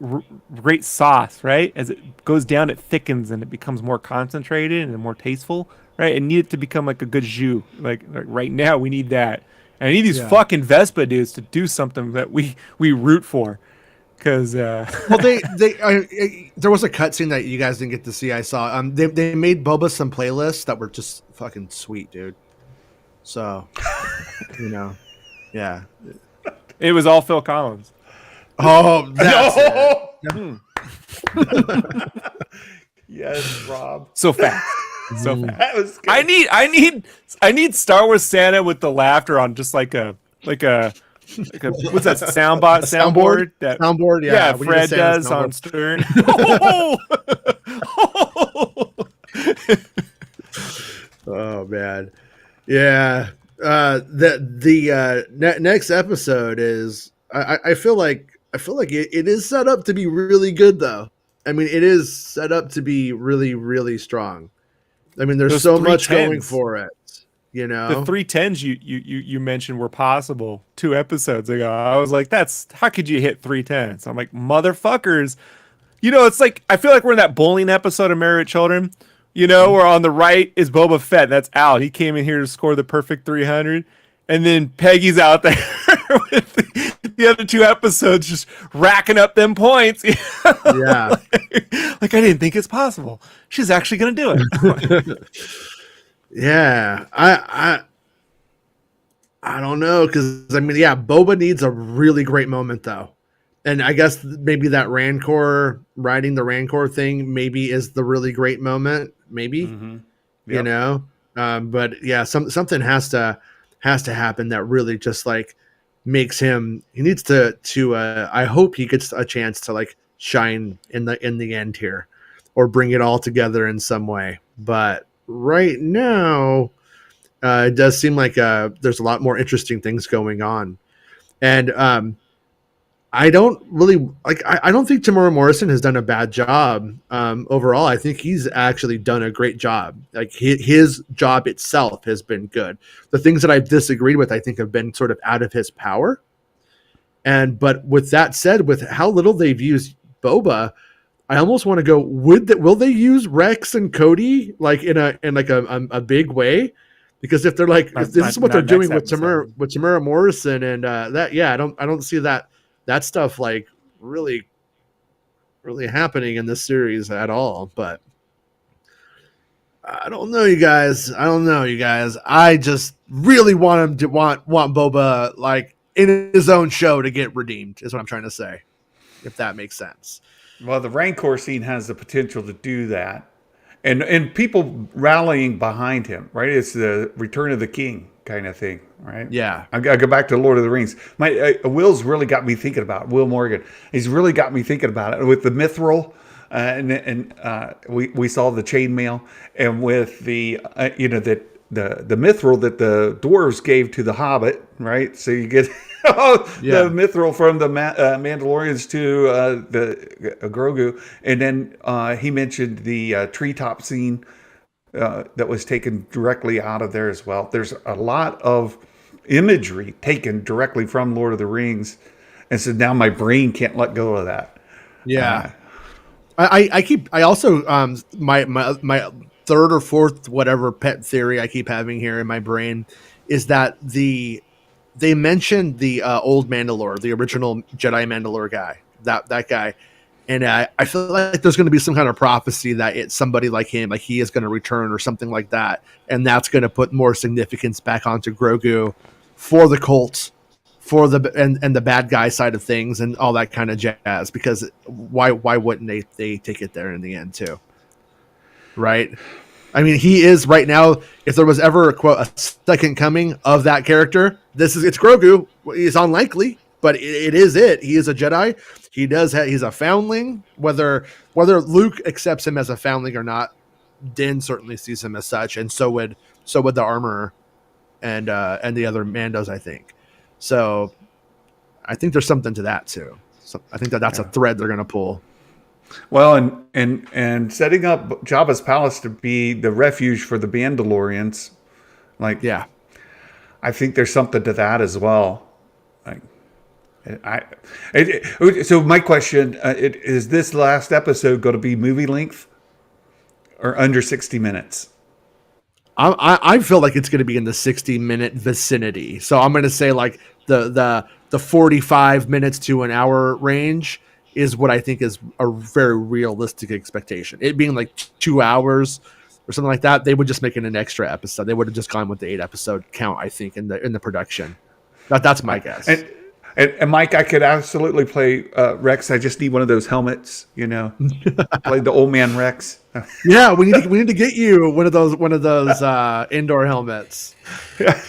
sauce, right? As it goes down, it thickens and it becomes more concentrated and more tasteful, right? It needs it to become like a good jus. Like right now, we need that. And I need these fucking Vespa dudes to do something that we root for. Because well, there was a cutscene that you guys didn't get to see. I saw they made Boba some playlists that were just fucking sweet, dude. So, yeah, it was all Phil Collins. Oh, that's Yes, Rob. So fast. So fast. That was good. I need Star Wars Santa with the laughter on just like a what's that soundboard? Soundboard, yeah. Yeah, Fred does on Stern. Oh man. Yeah. The next episode is I feel like it is set up to be really good though. I mean, it is set up to be really, really strong. I mean, there's so much going for it. The 310s you mentioned were possible 2 episodes ago. I was like, how could you hit 310s? I'm like, motherfuckers. It's like, I feel like we're in that bowling episode of Married with Children, where on the right is Boba Fett. That's out. He came in here to score the perfect 300. And then Peggy's out there with the other 2 episodes just racking up them points. Yeah. like I didn't think it's possible. She's actually going to do it. Yeah, I don't know, because I mean, yeah, Boba needs a really great moment though, and I guess maybe that Rancor riding the Rancor thing maybe is the really great moment, maybe, Yep. But yeah, something has to happen that really just like makes him. He needs to. I hope he gets a chance to like shine in the end here, or bring it all together in some way, but. Right now, it does seem like there's a lot more interesting things going on, and I don't really like. I don't think Tamora Morrison has done a bad job overall. I think he's actually done a great job. Like his job itself has been good. The things that I've disagreed with, I think, have been sort of out of his power. But with that said, with how little they've used Boba. I almost want to go. Will they use Rex and Cody like in a big way? Because if they're like, if this is what they're doing with Tamara Morrison and that, yeah, I don't see that stuff like really happening in this series at all. But I don't know, you guys. I just really want him to want Boba like in his own show to get redeemed. Is what I'm trying to say. If that makes sense. Well, the Rancor scene has the potential to do that. And people rallying behind him, right? It's the Return of the King kind of thing, right? Yeah. I go back to Lord of the Rings. Will's really got me thinking about it. Will Morgan. He's really got me thinking about it. With the mithril, we saw the chainmail, and with the, the mithril that the dwarves gave to the Hobbit, right? So you get... the mithril from the Mandalorians to the Grogu, and then he mentioned the treetop scene that was taken directly out of there as well. There's a lot of imagery taken directly from Lord of the Rings, and so now my brain can't let go of that. Yeah, I also my third or fourth whatever pet theory I keep having here in my brain is that they mentioned the old Mandalore, the original Jedi Mandalore guy, that guy. And I feel like there's going to be some kind of prophecy that it's somebody like him, like he is going to return or something like that. And that's going to put more significance back onto Grogu for the cult, for the and the bad guy side of things and all that kind of jazz. Because why wouldn't they take it there in the end too? Right? I mean, he is right now. If there was ever a second coming of that character, it's Grogu. It's unlikely, but it is it. He is a Jedi. He's a foundling. Whether Luke accepts him as a foundling or not, Din certainly sees him as such, and so would the armorer and the other Mandos, I think. So I think there's something to that too. So I think that's a thread they're going to pull. Well, and setting up Jabba's palace to be the refuge for the Mandalorians, I think there's something to that as well. So my question is: this last episode going to be movie length or under 60 minutes? I feel like it's going to be in the 60-minute vicinity. So I'm going to say like the 45 minutes to an hour range is what I think is a very realistic expectation. It being like 2 hours or something like that, they would just make it an extra episode. They would have just gone with the 8-episode count, I think, in the production. That's my guess. And Mike, I could absolutely play Rex. I just need one of those helmets, play the old man Rex. Yeah, we need to get you one of those indoor helmets. Yeah.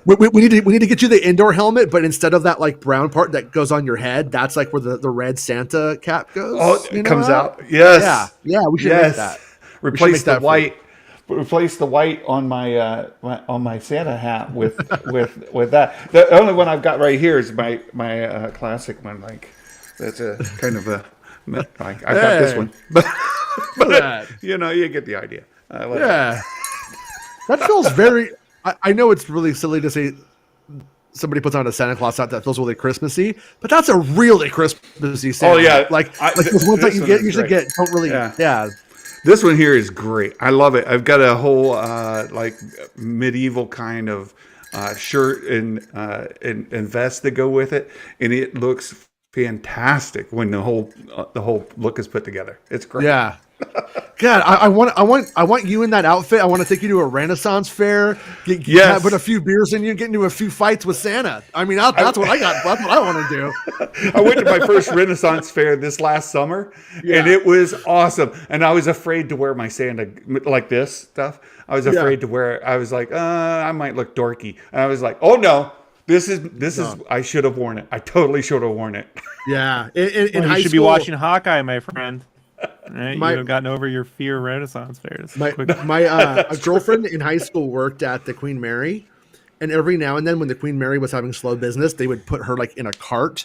We need to get you the indoor helmet, but instead of that like brown part that goes on your head, that's like where the red Santa cap goes. Oh, it comes out. Yes. Yeah. We should make that. Replace the white. Replace the white on my Santa hat with that. The only one I've got right here is my classic one. Like that's a kind of a. I've got this one, but you get the idea. That feels very. I know it's really silly to say somebody puts on a Santa Claus hat that feels really Christmassy, but that's a really Christmassy Santa. Oh yeah, like the ones that you should get don't really. Yeah. This one here is great. I love it. I've got a whole medieval kind of shirt and vest that go with it, and it looks fantastic when the whole look is put together. It's great. Yeah. God, I want you in that outfit. I want to take you to a Renaissance fair. Put a few beers in you, get into a few fights with Santa. I mean, that's what I got. That's what I want to do. I went to my first Renaissance fair this last summer, and it was awesome. And I was afraid to wear my Santa like this stuff. I was afraid to wear. I was like, I might look dorky. And I was like, oh no. This is. I should have worn it. I totally should have worn it. Yeah, in high you should school, be watching Hawkeye, my friend. Right? You have gotten over your fear of Renaissance fairs. A girlfriend in high school worked at the Queen Mary, and every now and then when the Queen Mary was having slow business, they would put her like in a cart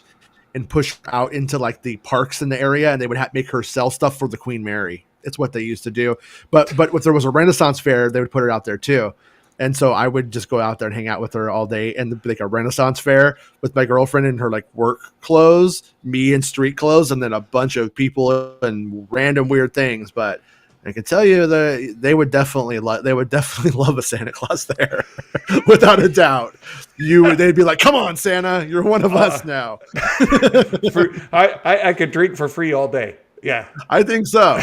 and push her out into like the parks in the area, and they would make her sell stuff for the Queen Mary. It's what they used to do. But if there was a Renaissance fair, they would put her out there too. And so I would just go out there and hang out with her all day, and like a Renaissance fair with my girlfriend in her like work clothes, me in street clothes, and then a bunch of people and random weird things. But I can tell you that they would definitely love a Santa Claus there, without a doubt. They'd be like, "Come on, Santa, you're one of us now." I could drink for free all day. Yeah, I think so.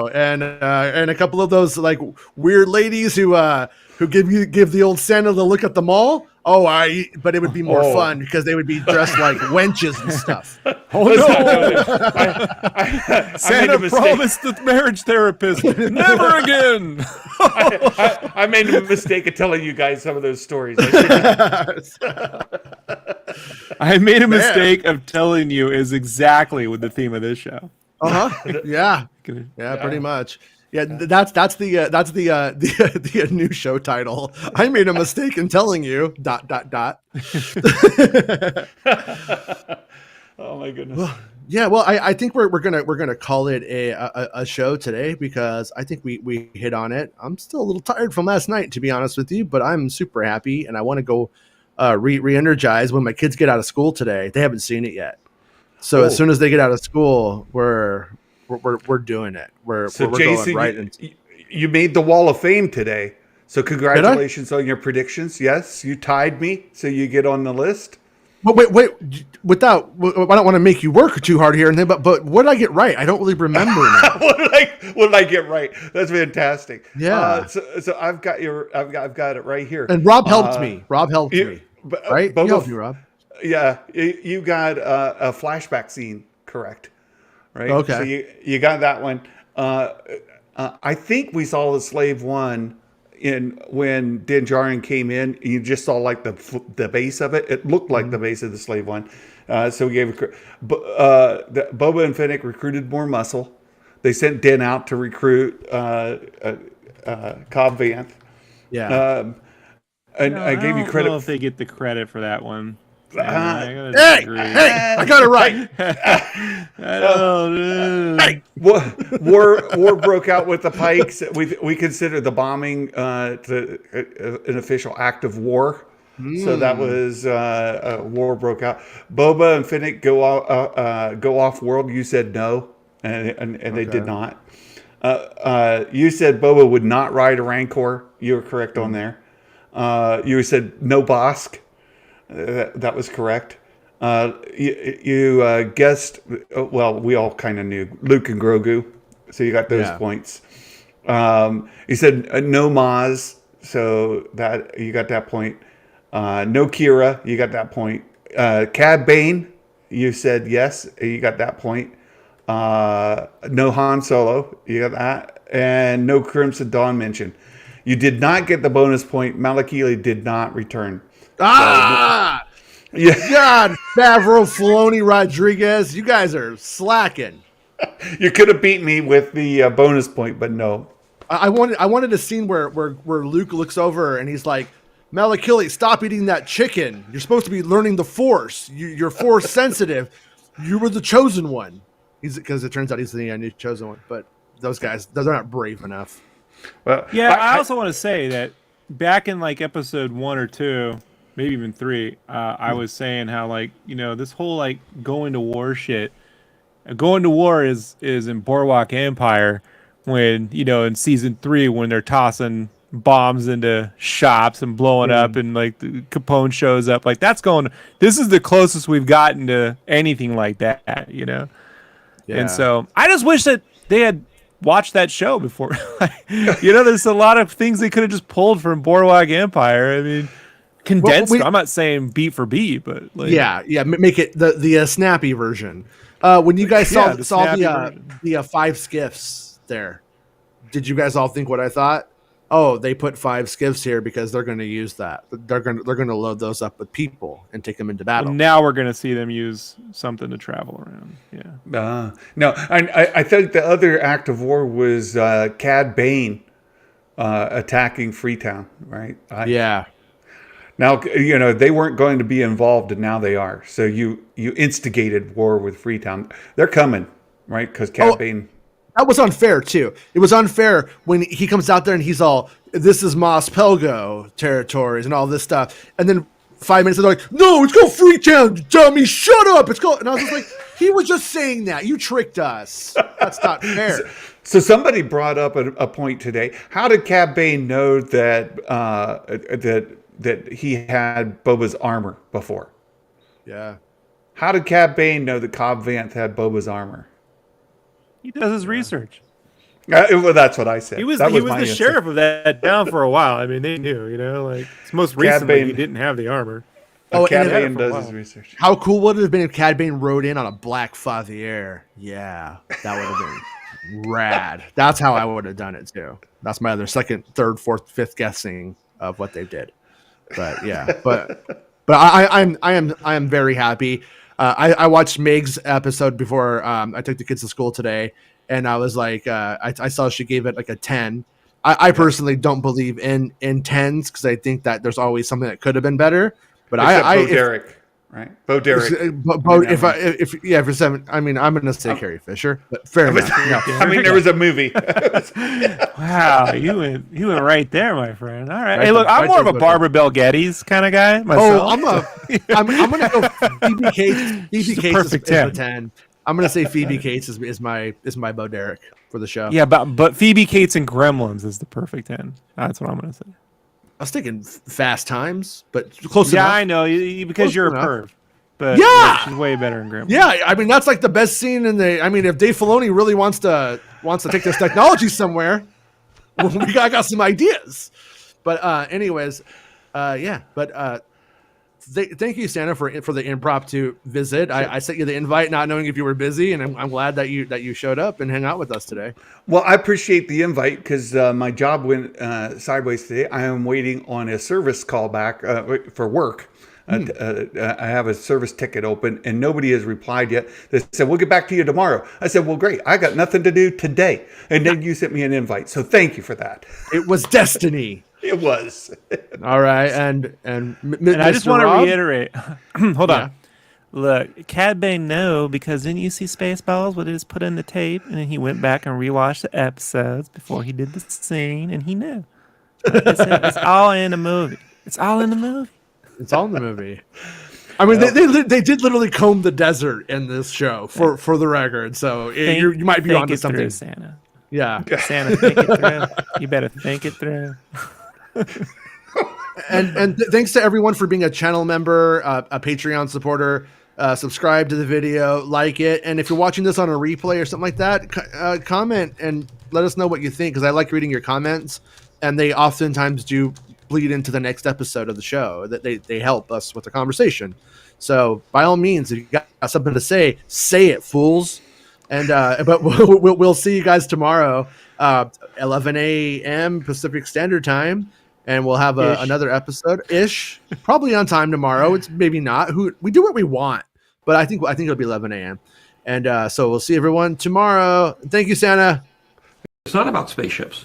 And a couple of those like weird ladies who give the old Santa the look at the mall. But it would be more fun because they would be dressed like wenches and stuff. Oh no! Santa promised the marriage therapist never again. I made a mistake of telling you guys some of those stories. I made a mistake of telling you is exactly with the theme of this show. Yeah, pretty much. Yeah, that's the new show title. I made a mistake in telling you ... Oh my goodness. Well, I think we're gonna call it a show today because I think we hit on it. I'm still a little tired from last night, to be honest with you, but I'm super happy and I want to go re-energize when my kids get out of school today. They haven't seen it yet. So as soon as they get out of school, we're doing it. We're Jason, going right into. You made the Wall of Fame today. So congratulations on your predictions. Yes, you tied me, so you get on the list. Wait. Without, I don't want to make you work too hard here, but what did I get right? I don't really remember now. What did I get right? That's fantastic. Yeah. So I've got it right here. And Rob helped me. Rob helped me. Right? Boba, You helped me, Rob. Yeah, you got a flashback scene correct, right? Okay. So you got that one. I think we saw the Slave One when Din Djarin came in. You just saw like the base of it. It looked like the base of the Slave One. So we gave Boba and Fennec recruited more muscle. They sent Din out to recruit Cobb Vanth. Yeah. And I gave you credit. I don't know if they get the credit for that one. Hey, I got it right. War broke out with the Pikes. We consider the bombing an official act of war. So that was war broke out. Boba and Fennec go off world. You said no, and they did not. You said Boba would not ride a Rancor. You were correct on there. You said no Bosk. That was correct. You guessed, well, we all kind of knew Luke and Grogu, so you got those points. You said no Maz, so that you got that point. No Kira, you got that point. Cad Bane, you said yes, you got that point. No Han Solo, you got that, and no Crimson Dawn mention. You did not get the bonus point. Malakili did not return. Yeah. God, Favreau, Filoni, Rodriguez, you guys are slacking. You could have beat me with the bonus point, but no. I wanted a scene where Luke looks over and he's like, Malakili, stop eating that chicken. You're supposed to be learning the Force. You're Force sensitive. You were the chosen one. Because it turns out he's the new chosen one. But those guys, they're not brave enough. Well, yeah, I also want to say that back in like episode 1 or 2, maybe even 3, I was saying how like, this whole like going to war shit. Going to war is in Boardwalk Empire when, in season 3 when they're tossing bombs into shops and blowing up and like the Capone shows up. Like this is the closest we've gotten to anything like that, Yeah. And so I just wish that they had watched that show before. There's a lot of things they could have just pulled from Boardwalk Empire. I mean, condensed. I'm not saying beat for beat, but like, make it the snappy version. When you guys saw the 5 skiffs there, did you guys all think what I thought? Oh, they put 5 skiffs here because they're going to use that. They're going to load those up with people and take them into battle. Well, now we're going to see them use something to travel around. Yeah. No, I think the other act of war was Cad Bane attacking Freetown, right? Now, they weren't going to be involved, and now they are. So you instigated war with Freetown. They're coming, right? Because Cad Bane... That was unfair, too. It was unfair when he comes out there and he's all, this is Mos Pelgo territories and all this stuff. And then 5 minutes later, they're like, no, it's called Freetown, dummy, shut up. It's called... And I was just like, he was just saying that. You tricked us. That's not fair. So somebody brought up a point today. How did Cad Bane know that he had Boba's armor before? Yeah. How did Cad Bane know that Cobb Vanth had Boba's armor? He does his research. Well, that's what I said. He was the sheriff of that town for a while. I mean, they knew, like most recently he didn't have the armor. Cad Bane does his research. How cool would it have been if Cad Bane rode in on a black Fathier? Yeah, that would have been rad. That's how I would have done it too. That's my other second, third, fourth, fifth guessing of what they did. But yeah, but I am very happy. I watched Meg's episode before I took the kids to school today, and I was like, I saw she gave it like a 10. I personally don't believe in 10s because I think that there's always something that could have been better. But Bo Derek, right? Bo Derek. For 7, I mean, I'm gonna say Carrie Fisher, but fair enough. I mean, there was a movie. Wow, you went right there, my friend. All right. Hey, look, I'm more of a Barbara Bel Geddes kind of guy myself. I'm gonna go Phoebe Cates. Phoebe Cates perfect is a 10. I'm gonna say Phoebe Cates is my Bo Derek for the show. Yeah, but Phoebe Cates and Gremlins is the perfect 10. That's what I'm gonna say. I was thinking Fast Times, but close enough. Yeah, I know because you're a perv. but Yeah! she's way better in Gremlins. Yeah, I mean that's like the best scene in the. I mean, if Dave Filoni really wants to take this technology somewhere, we got some ideas. But anyways, yeah. But thank you, Santa, for the impromptu visit. Sure. I sent you the invite, not knowing if you were busy, and I'm glad that you showed up and hang out with us today. Well, I appreciate the invite because my job went sideways today. I am waiting on a service call back for work. I have a service ticket open, and nobody has replied yet. They said, we'll get back to you tomorrow. I said, well, great. I got nothing to do today. And then you sent me an invite. So thank you for that. It was destiny. It was. All right. And I just want to reiterate. Hold on. Look, Cad Bane know because didn't you see Spaceballs? What it is put in the tape, and then he went back and rewatched the episodes before he did the scene, and he knew. Like I said, it's all in the movie. It's all in the movie. It's all in the movie. I mean, they did literally comb the desert in this show for the record. So you might be onto something, through, Santa. Yeah, Santa, think it through. You better think it through. and thanks to everyone for being a channel member, a Patreon supporter. Subscribe to the video, like it, and if you're watching this on a replay or something like that, comment and let us know what you think because I like reading your comments, and they oftentimes do bleed into the next episode of the show. That they help us with the conversation. So by all means, if you got something to say it, fools. And but we'll see you guys tomorrow, 11 a.m. Pacific Standard Time, and we'll have another episode ish, probably on time tomorrow. It's maybe not. We do what we want, but I think it'll be 11 a.m. And so we'll see everyone tomorrow. Thank you, Santa. It's not about spaceships.